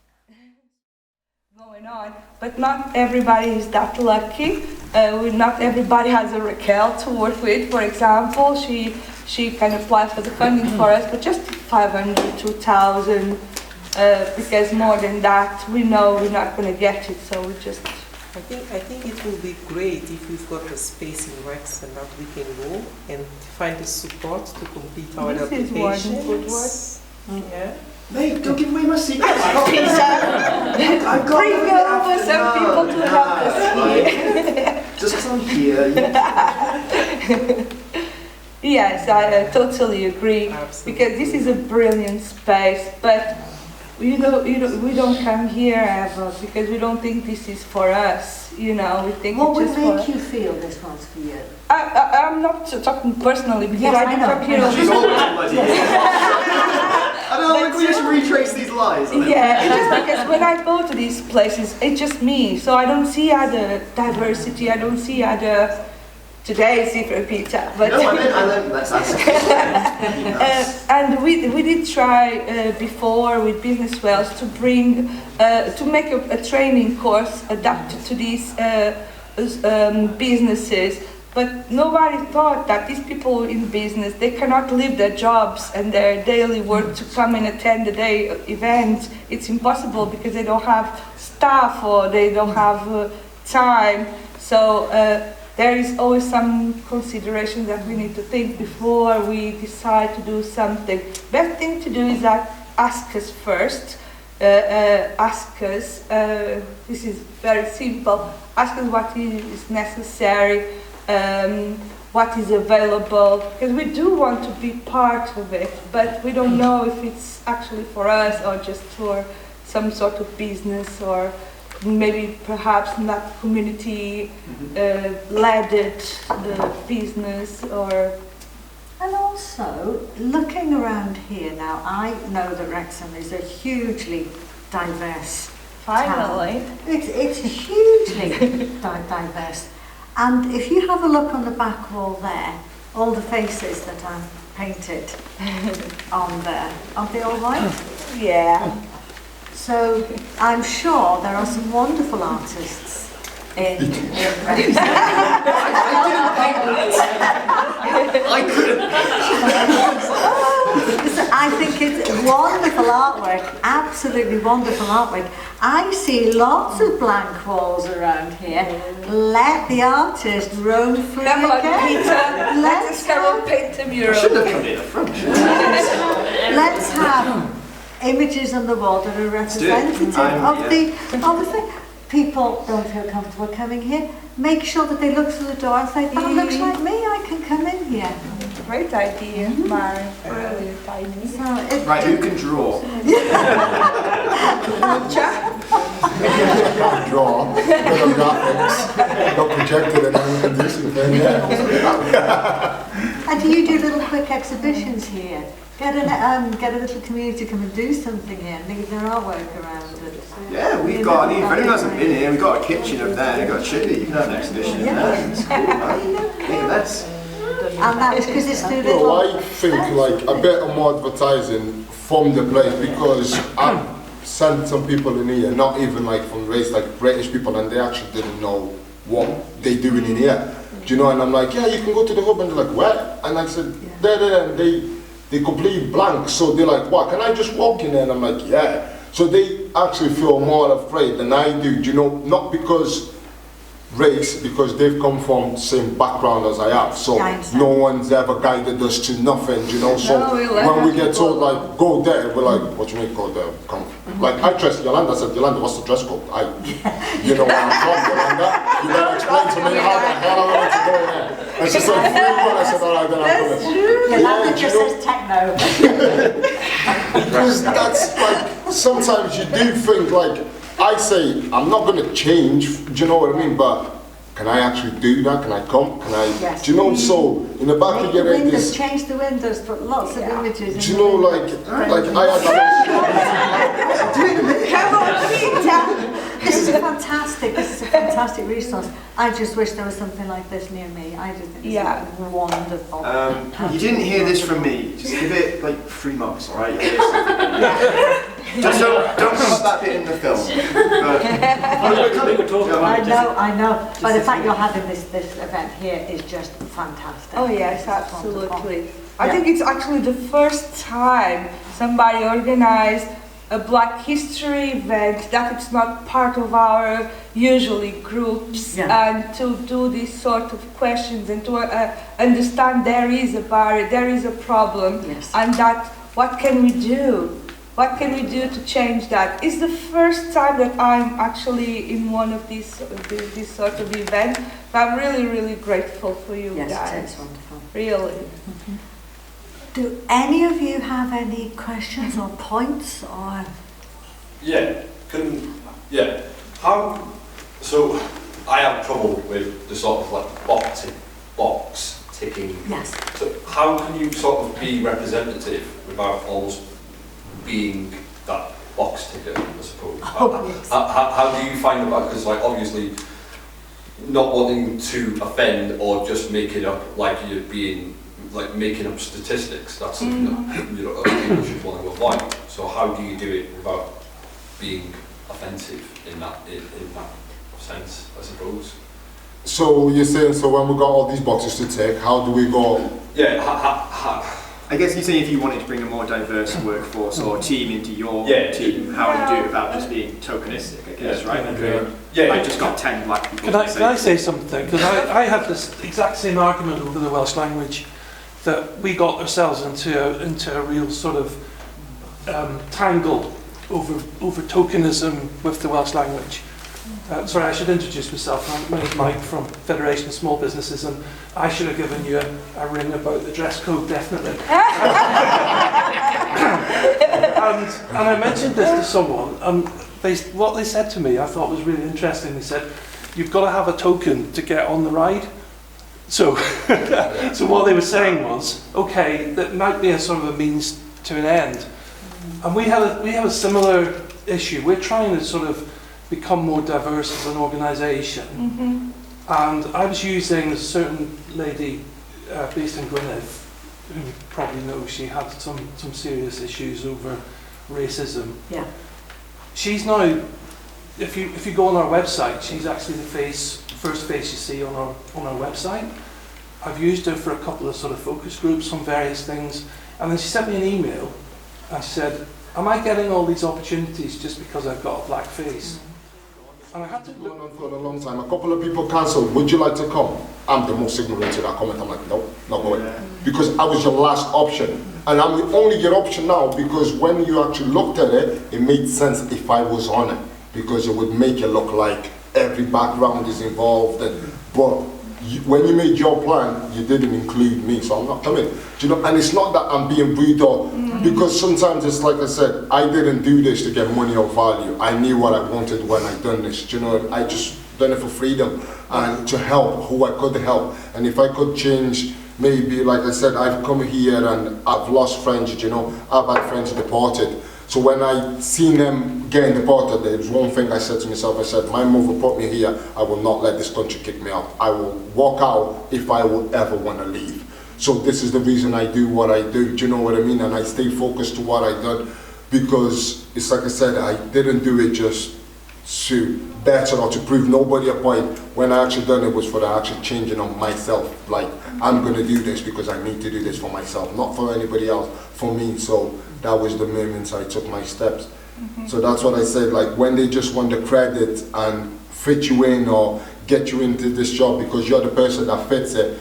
Going on, but not everybody is that lucky. Not everybody has a Raquel to work with. For example, she can apply for the funding for us, but just 500, 2,000, because more than that, we know we're not going to get it. So we just. I think it will be great if we've got a space in Wrexham that we can go and find the support to complete our applications. Yeah. Mate, don't give away my secrets. I've got Bring over some people to help us here. Just because I'm here. Yes, I totally agree. Absolutely. Because this is a brilliant space, but we don't come here ever because we don't think this is for us. You know, we think What it's would just make for. you feel this one's for you? I'm not talking personally because Yes, I I don't know. come here. She's always bloody. I don't know, we just retrace these lies. Yeah, it's just because when I go to these places, it's just me. So I don't see other diversity. I don't see other. Today is different, Peter. But No, I meant let's ask. and we did try before with Business Wales to bring to make a training course adapted to these businesses. But nobody thought that these people in business, they cannot leave their jobs and their daily work to come and attend the day event. It's impossible because they don't have staff or they don't have time. So there is always some consideration that we need to think before we decide to do something. Best thing to do is that ask us first. Ask us, this is very simple, ask us what is necessary, what is available, because we do want to be part of it, but we don't know if it's actually for us or just for some sort of business or maybe perhaps not community led business or. And also, looking around here now, I know that Wrexham is a hugely diverse Finally. town. It's hugely diverse. And if you have a look on the back wall there, all the faces that are painted on there, aren't they all white? Yeah. So I'm sure there are some wonderful artists in Wrexham. I couldn't. I think it's wonderful artwork, absolutely wonderful artwork. I see lots of blank walls around here. Let the artist roam free Come on, again. Peter. Let's come and paint a I mural. shouldn't have come in the front. Let's have images on the wall that are representative of the thing. People don't feel comfortable coming here. Make sure that they look through the door and say, "That looks like me. I can come in here." Great idea, Mary. Brilliant idea. So Right, who can draw? Draw, bit of graphics, got projected and everything decent thing, yeah. I do you do little quick exhibitions here? Get a little community to come and do something here and leave their artwork around it. Yeah, we've got, if anyone hasn't been here, we've got a kitchen up there, we've got a chili, you can have an exhibition in there. It's cool, man. Make a mess. And that's because it's too little. Well, I think like a bit more advertising from the place, because I've sent some people in here, not even like from race, like British people, and they actually didn't know what they're doing in here. Do you know? And I'm like, yeah, you can go to the hub, and they're like, where? And I said, there, and they completely blank. So they're like, what? Can I just walk in there? And I'm like, yeah. So they actually feel more afraid than I do. Do you know? Not because race, because they've come from the same background as I have, so no one's ever guided us to nothing, you know. So when we get told like go there, we're like, what do you mean go there? Come. Like I trust Yolanda. I said, Yolanda, what's the dress code? You know where I'm from, Yolanda. You gotta explain to me how the hell I want to go there. And she said, free one. I said, all right, then I'm coming. Yolanda just says techno. Because that's like sometimes you do think like. I say, I'm not going to change, do you know what I mean? But can I actually do that? Can I come? Can I, yes. Do you know, so in the back of your head is... Change the windows, put lots of images. Do you know, like I Come on, Peter! This is a fantastic resource. I just wish there was something like this near me. I just think it's wonderful. You didn't hear this from me. Just give it like 3 months, all right? Just don't put that bit in the film. I know. But the fact you're having this event here is just fantastic. Oh yes, absolutely. I think it's actually the first time somebody organized a Black History event that it's not part of our usually groups, and to do these sort of questions and to understand there is a barrier, there is a problem, and that what can we do? What can we do to change that? It's the first time that I'm actually in one of these sort of events. I'm really, really grateful for you guys. Yes, it's wonderful. Really. Do any of you have any questions or points or? So I have trouble with the sort of like box ticking. Yes. So how can you sort of be representative without almost being that box ticker, I suppose? How do you find about, because like obviously not wanting to offend or just make it up like you're being like making up statistics, that's something that people should want to avoid. So how do you do it without being offensive in that sense, I suppose? So you're saying, so when we got all these boxes to tick, how do we go? I guess you're saying if you wanted to bring a more diverse workforce or team into your team, how would you do it without just being tokenistic, I guess, right? I just got 10 black people. Can I say something? Because I had this exact same argument over the Welsh language, that we got ourselves into a real sort of tangle over tokenism with the Welsh language. Sorry, I should introduce myself. My name's Mike from Federation of Small Businesses, and I should have given you a ring about the dress code, definitely. and I mentioned this to someone, and what they said to me I thought was really interesting. They said, you've got to have a token to get on the ride. So, so what they were saying was, okay, that might be a sort of a means to an end. And we have a similar issue. We're trying to sort of become more diverse as an organisation. And I was using a certain lady based in Gwynedd, who you probably know, she had some serious issues over racism. Yeah. She's now, if you go on our website, she's actually the first face you see on our website. I've used her for a couple of sort of focus groups on various things, and then she sent me an email and she said, am I getting all these opportunities just because I've got a black face? And I had to going on for a long time. A couple of people cancelled. Would you like to come? I'm the most ignorant to that comment. I'm like, no, not going. Because I was your last option. And I'm only your option now because when you actually looked at it, it made sense if I was on it. Because it would make it look like every background is involved. But when you made your plan, you didn't include me, so I'm not coming. Do you know? And it's not that I'm being rude or because sometimes it's like I said, I didn't do this to get money or value. I knew what I wanted when I done this. Do you know? I just done it for freedom and to help who I could help. And if I could change maybe, like I said, I've come here and I've lost friends, you know, I've had friends deported. So when I seen them getting deported, there was one thing I said to myself, I said, my mother put me here, I will not let this country kick me out. I will walk out if I would ever want to leave. So this is the reason I do what I do, you know what I mean? And I stay focused to what I done, because it's like I said, I didn't do it just to better or to prove nobody a point. When I actually done it was for the actual changing of myself. Like, I'm going to do this because I need to do this for myself, not for anybody else, for me. So that was the moment I took my steps. So that's what I said, like when they just want the credit and fit you in or get you into this job because you're the person that fits it.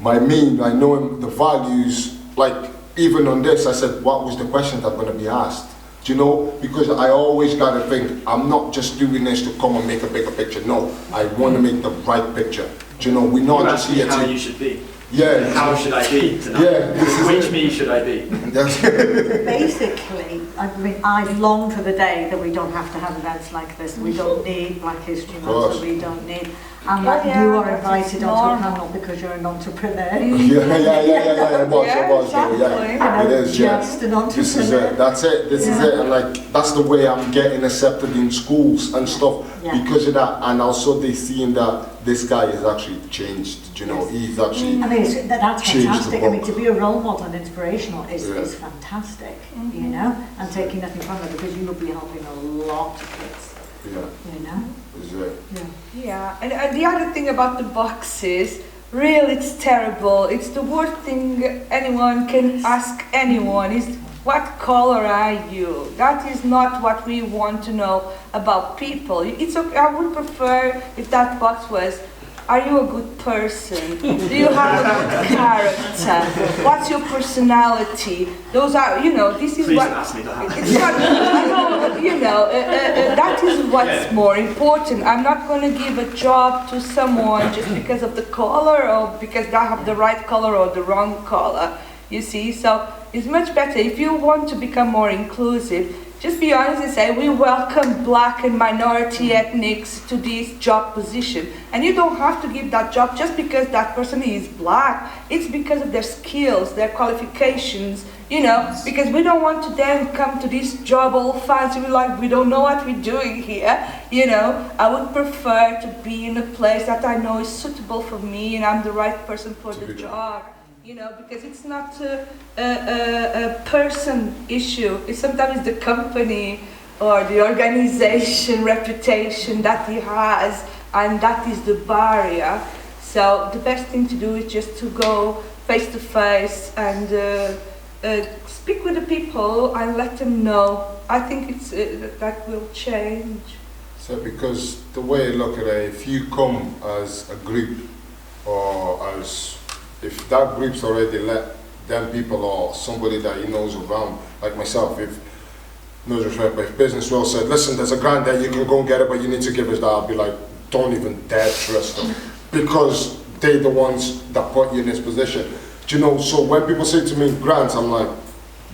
I know the values, like even on this, I said, what was the question that's going to be asked? Do you know? Because I always got to think, I'm not just doing this to come and make a bigger picture. No, I want to make the right picture. Do you know? We're not just here how to... you should be. Yeah. How should I be tonight? Yeah. Which me should I be? Basically, I long for the day that we don't have to have events like this. We don't need Black History Month, we don't need... And that you are invited onto a panel because you're an entrepreneur. It was, yeah. It is, just an entrepreneur. This is it, that's it, this is it, and like, that's the way I'm getting accepted in schools and stuff, because of that, and also they seeing that this guy is actually changed, you know, he's actually that's fantastic. I mean, to be a role model and inspirational is fantastic, you know, and taking nothing from it, because you will be helping a lot of kids. You know? And the other thing about the boxes, really it's terrible. It's the worst thing anyone can ask anyone is, what color are you? That is not what we want to know about people. It's okay. I would prefer if that box was, are you a good person? Do you have a good character? What's your personality? Those are, you know, this is Please what... don't ask me that. It's not, I know, you know, that is what's more important. I'm not going to give a job to someone just because of the color or because they have the right color or the wrong color, you see? So it's much better if you want to become more inclusive. Just be honest and say, we welcome black and minority ethnics to this job position. And you don't have to give that job just because that person is black. It's because of their skills, their qualifications, you know, because we don't want to then come to this job all fancy, we're like, we don't know what we're doing here, you know. I would prefer to be in a place that I know is suitable for me and I'm the right person for the job. You know, because it's not a person issue. It's sometimes the company or the organization reputation that he has, and that is the barrier. So the best thing to do is just to go face to face and speak with the people and let them know. I think it's that will change. So because the way I look at it, if you come as a group or as if that group's already let them people or somebody that he knows around, like myself, if no disrespect, but if Business World said, listen, there's a grant there, you can go and get it, but you need to give us that, I'll be like, don't even dare trust them, because they're the ones that put you in this position. Do you know, so when people say to me grants, I'm like,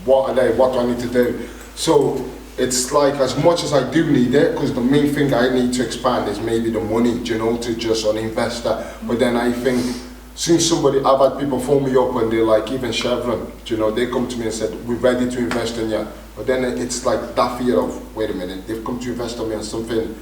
what are they, what do I need to do? So it's like, as much as I do need it, because the main thing I need to expand is maybe the money, do you know, to just an investor, but then I think, since I've had people phone me up and they're like, even Chevron, you know, they come to me and said, we're ready to invest in you. But then it's like that fear of, wait a minute, they've come to invest in me on something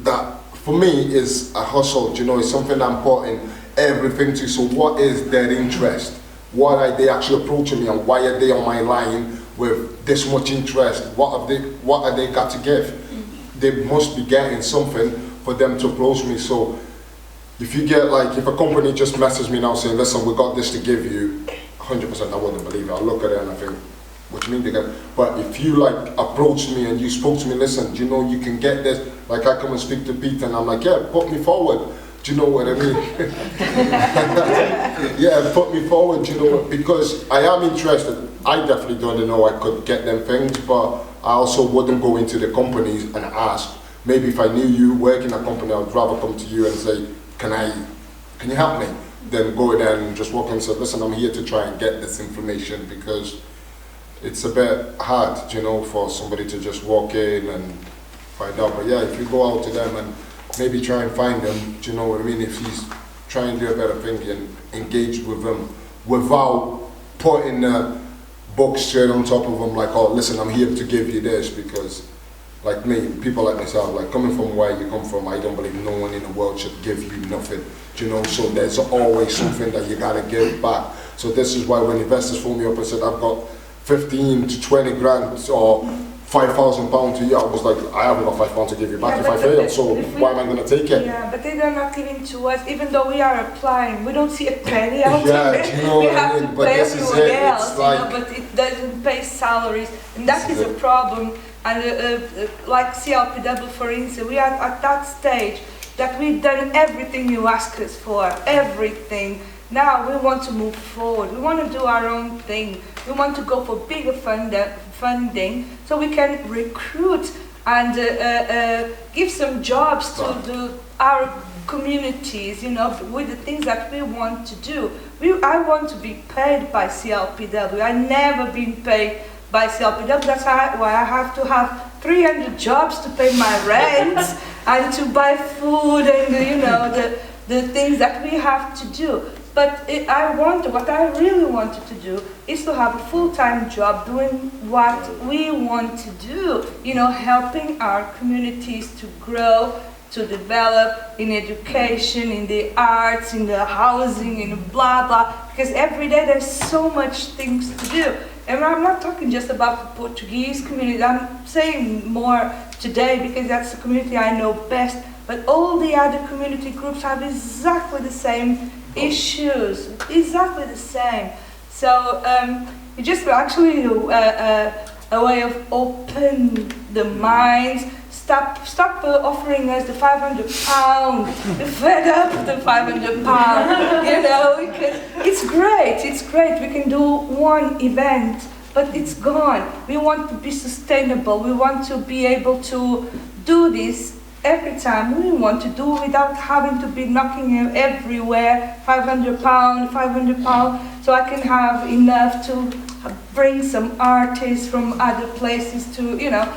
that, for me, is a hustle, you know, it's something I'm putting everything to. So what is their interest? What are they actually approaching me and why are they on my line with this much interest? What are they got to give? They must be getting something for them to approach me. So if you get like, if a company just messages me now saying, listen, we got this to give you, 100% I wouldn't believe it. I'll look at it and I think, what do you mean they get? But if you like approached me and you spoke to me, listen, do you know you can get this? Like I come and speak to Peter and I'm like, yeah, put me forward. Do you know what I mean? Yeah, put me forward, you know, because I am interested. I definitely don't know I could get them things, but I also wouldn't go into the companies and ask. Maybe if I knew you work in a company, I'd rather come to you and say, can you help me? Then go there and just walk in and say, listen, I'm here to try and get this information, because it's a bit hard, you know, for somebody to just walk in and find out. But yeah, if you go out to them and maybe try and find them, do you know what I mean? If he's try and do a better thing and engage with them without putting a book straight on top of them like, oh, listen, I'm here to give you this, because like me, people like myself, like coming from where you come from, I don't believe no one in the world should give you nothing. Do you know? So there's always something that you gotta give back. So this is why when investors phone me up and said, I've got 15 to 20 grand or £5,000 a year, I was like, I haven't got £5 to give you back if I fail, so why am I going to take it? Yeah, but they're not giving to us, even though we are applying. We don't see a penny out of it. You know we what have I mean? to But pay this is everyone it. else, It's like, but it doesn't pay salaries, and that is a problem. And like CLPW, for instance, we are at that stage that we've done everything you ask us for, everything. Now we want to move forward. We want to do our own thing. We want to go for bigger funding so we can recruit and give some jobs to our communities, you know, with the things that we want to do. I want to be paid by CLPW. I've never been paid by CLPW. That's why I have to have 300 jobs to pay my rent and to buy food and, you know, the things that we have to do. But what I really wanted to do is to have a full-time job doing what we want to do, you know, helping our communities to grow, to develop in education, in the arts, in the housing, in blah, blah, because every day there's so much things to do. And I'm not talking just about the Portuguese community, I'm saying more today because that's the community I know best, but all the other community groups have exactly the same issues, exactly the same. So it's just actually a way of open the minds. Stop offering us the £500. We're fed up with the £500. You know, because it's great. We can do one event, but it's gone. We want to be sustainable. We want to be able to do this every time. We want to do without having to be knocking everywhere, £500, so I can have enough to bring some artists from other places to, you know,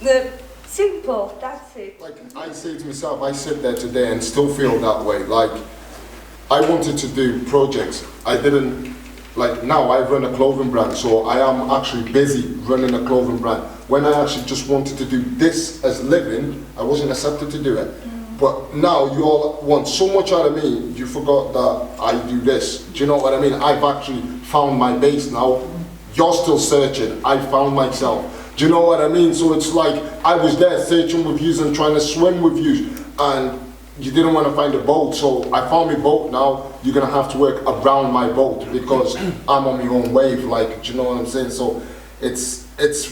the simple, that's it. Like I say to myself, I sit there today and still feel that way. Like I wanted to do projects. I didn't, like now I run a clothing brand, so I am actually busy running a clothing brand. When I actually just wanted to do this as living, I wasn't accepted to do it. But now you all want so much out of me, you forgot that I do this. Do you know what I mean? I've actually found my base now. You're still searching. I found myself. Do you know what I mean? So it's like I was there searching with you and trying to swim with you, and you didn't want to find a boat. So I found my boat now. You're going to have to work around my boat because I'm on my own wave. Like, do you know what I'm saying? So it's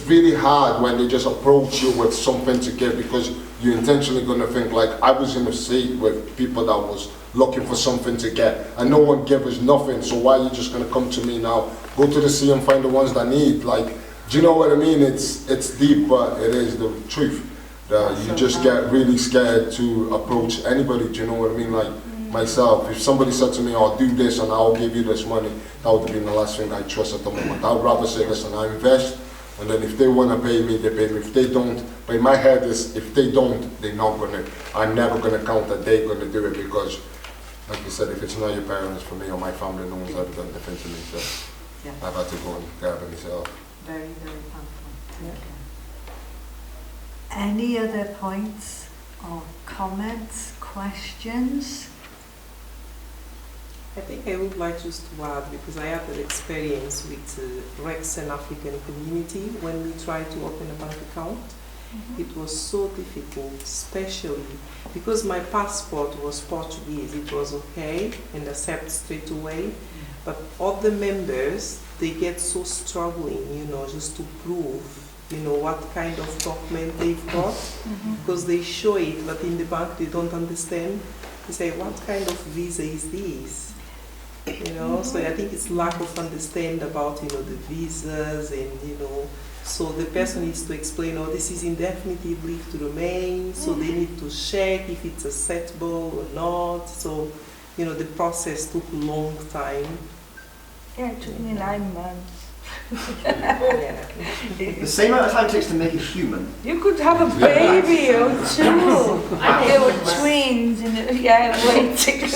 really hard when they just approach you with something to give, because you're intentionally going to think like I was in a seat with people that was looking for something to get, and no one gave us nothing. So why are you just going to come to me now? Go to the sea and find the ones that need. Like, do you know what I mean? It's deep, but it is the truth. You just get really scared to approach anybody. Do you know what I mean? Like myself, if somebody said to me, "I'll do this and I'll give you this money," that would have been the last thing I trust at the moment. I'd rather say, "Listen, I invest, and then if they want to pay me, they pay me. If they don't," but in my head is, if they don't, they're not gonna. I'm never gonna count that they're gonna do it, because, like you said, if it's not your parents, for me or my family, no one's ever done anything to me. So yeah. I've had to go and grab it myself. Very, very powerful. Yeah. Any other points or comments, questions? I think I would like just to add, because I had an experience with Wrexham African community when we tried to open a bank account. It was so difficult, especially because my passport was Portuguese. It was okay and accept straight away, but other members, they get so struggling, you know, just to prove, you know, what kind of document they've got, because they show it, but in the bank they don't understand. They say, what kind of visa is this? You know, so I think it's lack of understanding about, you know, the visas, and, you know, so the person needs to explain, oh, this is indefinite leave to remain, so they need to check if it's acceptable or not. So, you know, the process took a long time. Yeah, it took me 9 months. The same amount of time it takes to make a human. You could have a baby or two. They were twins and waiting.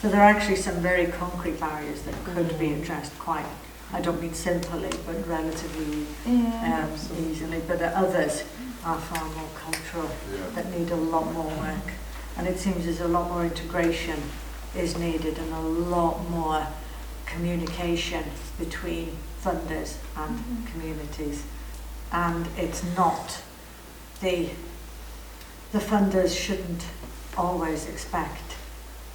So there are actually some very concrete barriers that could be addressed quite, I don't mean simply, but relatively easily. But others are far more cultural, that need a lot more work. And it seems there's a lot more integration is needed and a lot more communication between funders and communities. And it's not, the funders shouldn't always expect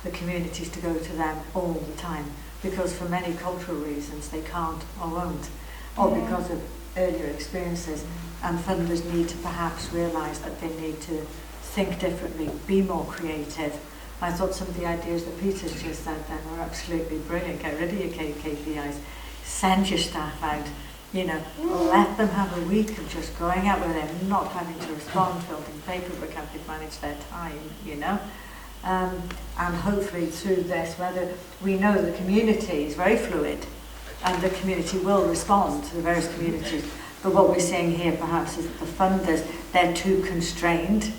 the communities to go to them all the time, because for many cultural reasons they can't or won't, or because of earlier experiences. And funders need to perhaps realise that they need to think differently, be more creative. I thought some of the ideas that Peter's just said then were absolutely brilliant. Get rid of your KPIs, send your staff out, let them have a week of just going out where they're not having to respond, filling paperwork, how they manage their time, and hopefully through this, whether we know the community is very fluid and the community will respond to the various communities, but what we're seeing here perhaps is that the funders, they're too constrained.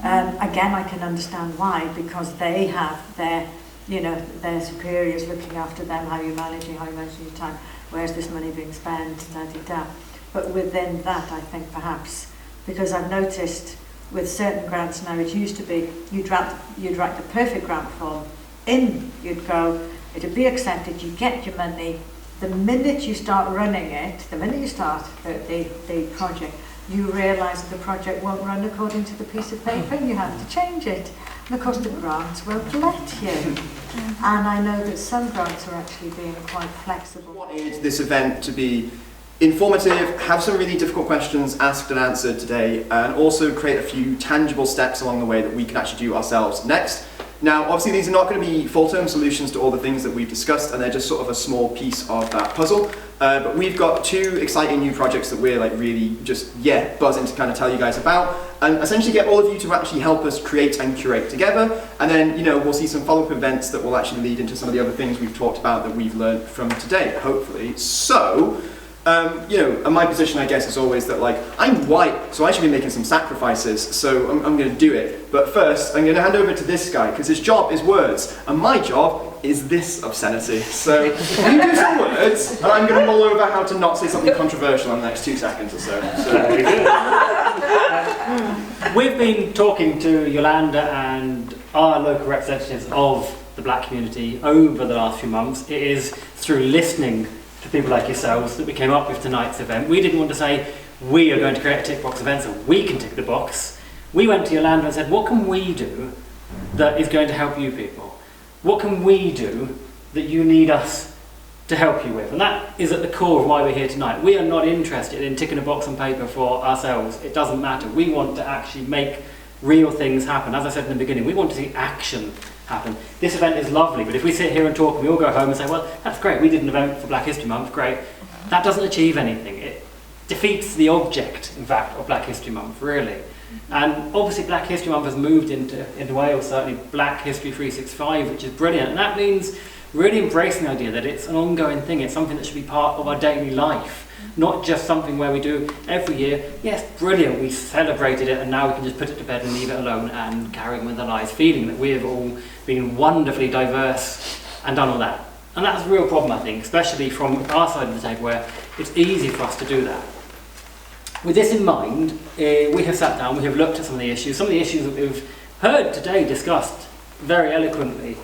Again, I can understand why, because they have their superiors looking after them, how you're managing your time, where's this money being spent, da-di-da. But within that, I think perhaps, because I've noticed with certain grants now, it used to be you'd write the perfect grant form, you'd go, it'd be accepted, you get your money. The minute you start running it, the minute you start the project, you realise that the project won't run according to the piece of paper and you have to change it. And of course the grants won't let you. And I know that some grants are actually being quite flexible. We wanted this event to be informative, have some really difficult questions asked and answered today, and also create a few tangible steps along the way that we can actually do ourselves next. Now, obviously these are not going to be full-term solutions to all the things that we've discussed, and they're just sort of a small piece of that puzzle. But we've got 2 exciting new projects that we're really just, buzzing to kind of tell you guys about, and essentially get all of you to actually help us create and curate together. And then, we'll see some follow-up events that will actually lead into some of the other things we've talked about that we've learned from today, hopefully. So, and my position, I guess, is always that, I'm white, so I should be making some sacrifices, so I'm going to do it. But first, I'm going to hand over to this guy, because his job is words, and my job is this obscenity. So, you do some words, and I'm going to mull over how to not say something controversial in the next 2 seconds or so. Very good. We've been talking to Yolanda and our local representatives of the black community over the last few months. It is through listening to people like yourselves that we came up with tonight's event. We didn't want to say we are going to create a tick box event so we can tick the box. We went to Yolanda and said, what can we do that is going to help you people? What can we do that you need us to help you with? And that is at the core of why we're here tonight. We are not interested in ticking a box on paper for ourselves. It doesn't matter. We want to actually make real things happen. As I said in the beginning, we want to see action happen. This event is lovely, but if we sit here and talk and we all go home and say, well, that's great, we did an event for Black History Month, great, that doesn't achieve anything. It defeats the object, in fact, of Black History Month, really. And obviously Black History Month has moved into Wales, certainly Black History 365, which is brilliant, and that means really embracing the idea that it's an ongoing thing, it's something that should be part of our daily life, not just something where we do every year, yes, brilliant, we celebrated it and now we can just put it to bed and leave it alone and carry on with our lives, feeling that we have all been wonderfully diverse and done all that. And that's a real problem, I think, especially from our side of the table where it's easy for us to do that. With this in mind, we have sat down, we have looked at some of the issues that we've heard today discussed very eloquently.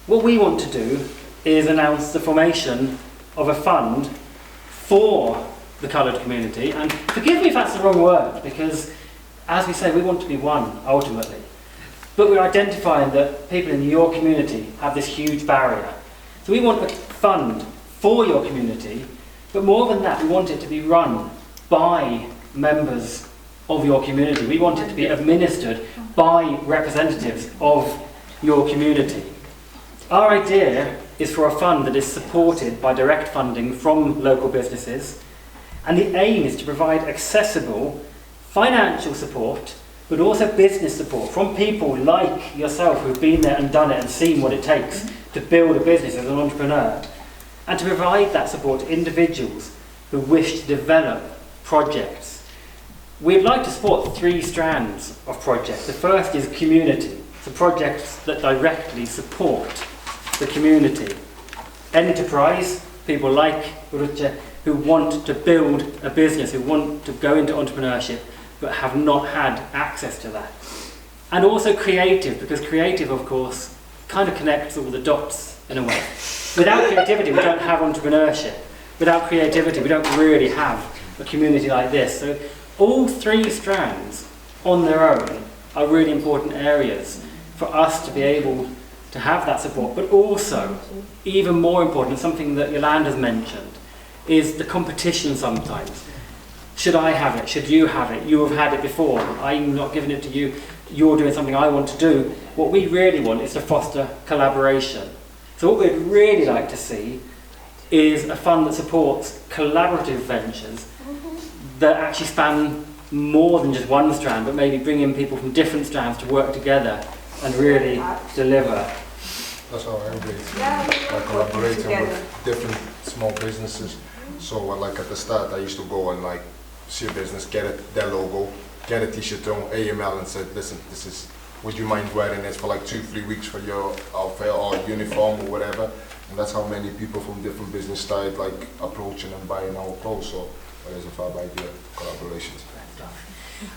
What we want to do is announce the formation of a fund for the coloured community, and forgive me if that's the wrong word, because as we say, we want to be one ultimately, but we're identifying that people in your community have this huge barrier. So we want a fund for your community, but more than that, we want it to be run by members of your community. We want it to be administered by representatives of your community. Our idea is for a fund that is supported by direct funding from local businesses, and the aim is to provide accessible financial support but also business support from people like yourself who've been there and done it and seen what it takes to build a business as an entrepreneur, and to provide that support to individuals who wish to develop projects. We'd like to support 3 strands of projects. The first is community, so projects that directly support the community. Enterprise, people like Rucha, who want to build a business, who want to go into entrepreneurship, but have not had access to that. And also creative, because creative, of course, kind of connects all the dots in a way. Without creativity, we don't have entrepreneurship. Without creativity, we don't really have a community like this. So all 3 strands on their own are really important areas for us to be able to have that support. But also, even more important, something that Yolanda's mentioned, is the competition sometimes. Should I have it? Should you have it? You have had it before. I'm not giving it to you. You're doing something I want to do. What we really want is to foster collaboration. So what we'd really like to see is a fund that supports collaborative ventures that actually span more than just one strand, but maybe bring in people from different strands to work together and really deliver. That's how I agree. Like collaborating with different small businesses. So like at the start I used to go and like see a business, get it, their logo, get a t-shirt on AML and said, listen, this is, would you mind wearing this for like 2-3 weeks for your outfit or uniform or whatever? And that's how many people from different business started like approaching and buying our clothes. So that is a fab idea, collaborations.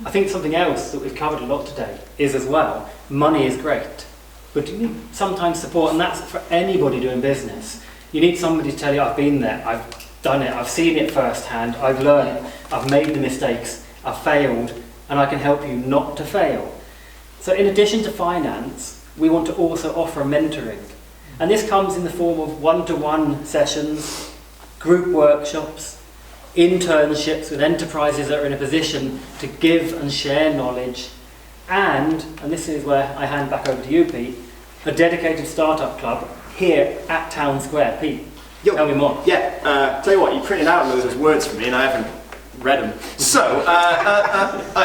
I think something else that we've covered a lot today is as well, money is great, but you need sometimes support, and that's for anybody doing business. You need somebody to tell you, I've been there, I've done it, I've seen it firsthand, I've learned, I've made the mistakes, I've failed, and I can help you not to fail. So in addition to finance, we want to also offer mentoring. And this comes in the form of one-to-one sessions, group workshops, internships with enterprises that are in a position to give and share knowledge, and this is where I hand back over to you, Pete, a dedicated startup club here at Town Square. Pete, tell me more. Yeah, tell you what, you printed out those words for me and I haven't read them. So,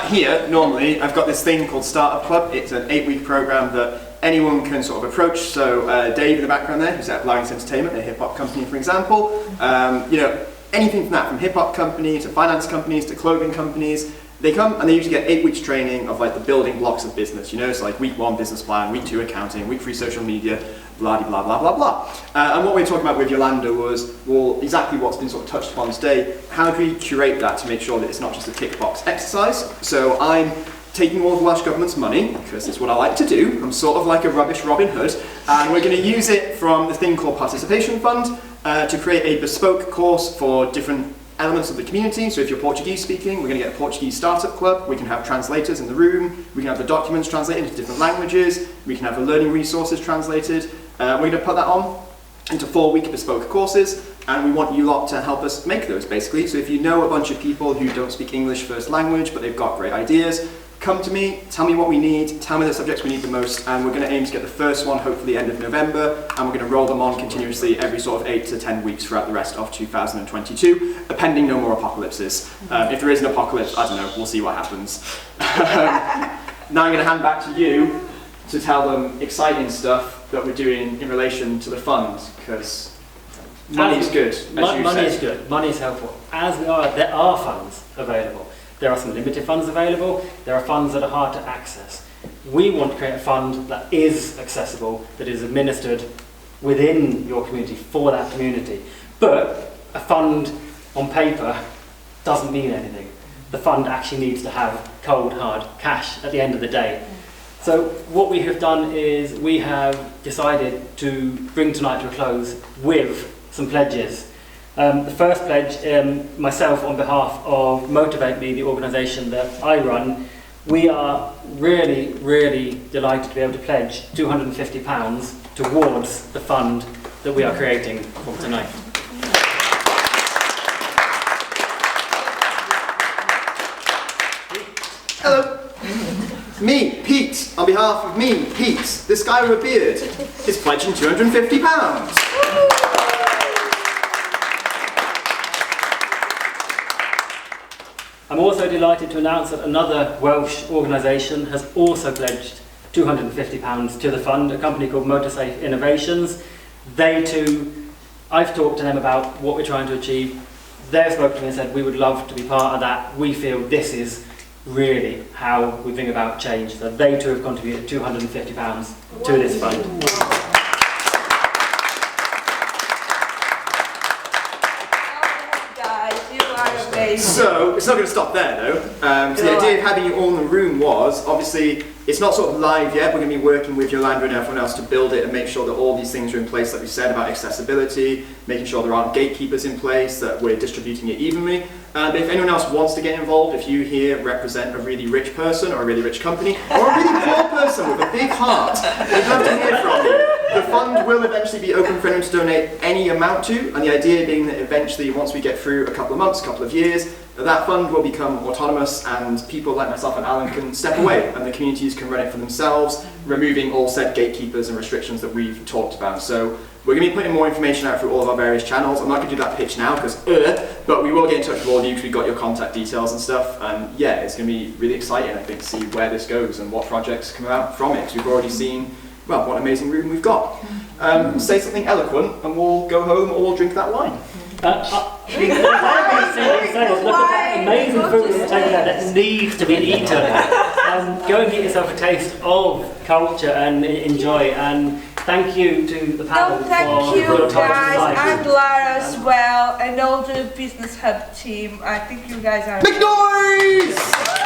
here, normally, I've got this thing called Startup Club. It's an 8-week program that anyone can sort of approach. So, Dave in the background there, who's at Lions Entertainment, a hip-hop company, for example, you know, anything from that, from hip-hop companies to finance companies to clothing companies, they come and they usually get 8 weeks training of like the building blocks of business, you know, so like week 1 business plan, week 2 accounting, week 3 social media, blah blah blah blah blah. And what we were talking about with Yolanda was, well, exactly what's been sort of touched upon today, how do we curate that to make sure that it's not just a tick box exercise? So I'm taking all of the Welsh Government's money, because it's what I like to do, I'm sort of like a rubbish Robin Hood, and we're going to use it from the thing called Participation Fund, to create a bespoke course for different elements of the community. So if you're Portuguese speaking, we're going to get a Portuguese startup club, we can have translators in the room, we can have the documents translated into different languages, we can have the learning resources translated. We're going to put that on into 4-week bespoke courses, and we want you lot to help us make those basically. So if you know a bunch of people who don't speak English first language, but they've got great ideas, come to me, tell me what we need, tell me the subjects we need the most, and we're going to aim to get the first one hopefully end of November, and we're going to roll them on continuously every sort of 8 to 10 weeks throughout the rest of 2022, pending no more apocalypses. If there is an apocalypse, I don't know, we'll see what happens. Now I'm going to hand back to you to tell them exciting stuff that we're doing in relation to the fund, because money is good, as you Money said. is good, money is helpful. As we are, there are funds available. There are some limited funds available, there are funds that are hard to access. We want to create a fund that is accessible, that is administered within your community, for that community. But a fund on paper doesn't mean anything. The fund actually needs to have cold, hard cash at the end of the day. So what we have done is we have decided to bring tonight to a close with some pledges. The first pledge, myself on behalf of Motivate Me, the organisation that I run, we are really, really delighted to be able to pledge £250 towards the fund that we are creating for tonight. Hello. Me, Pete, on behalf of me, Pete, this guy with a beard, is pledging £250. I'm also delighted to announce that another Welsh organisation has also pledged £250 to the fund, a company called Motorsafe Innovations. They too, I've talked to them about what we're trying to achieve. They've spoken to me and said, we would love to be part of that. We feel this is really how we bring about change. So they too have contributed £250 to this fund. So, it's not going to stop there though. So the idea of having you all in the room was, obviously, it's not sort of live yet. We're going to be working with Yolanda and everyone else to build it and make sure that all these things are in place, like we said, about accessibility, making sure there aren't gatekeepers in place, that we're distributing it evenly. But if anyone else wants to get involved, if you here represent a really rich person or a really rich company, or a really poor person with a big heart, we'd love to hear from you. The fund will eventually be open for anyone to donate any amount to, and the idea being that eventually, once we get through a couple of months, a couple of years, that fund will become autonomous and people like myself and Alan can step away and the communities can run it for themselves, removing all said gatekeepers and restrictions that we've talked about. So we're going to be putting more information out through all of our various channels. I'm not going to do that pitch now because, but we will get in touch with all of you because we've got your contact details and stuff. And yeah, it's going to be really exciting, I think, to see where this goes and what projects come out from it because we've already seen, well, what an amazing room we've got. Say something eloquent and we'll go home or we'll drink that wine. Look at that amazing food on the table there that needs to be eaten. Go and get yourself a taste of culture and enjoy. And thank you to the panel thank for you your time guys, tonight. and Lara as well, and all the Business Hub team. I think you guys are... Make noise!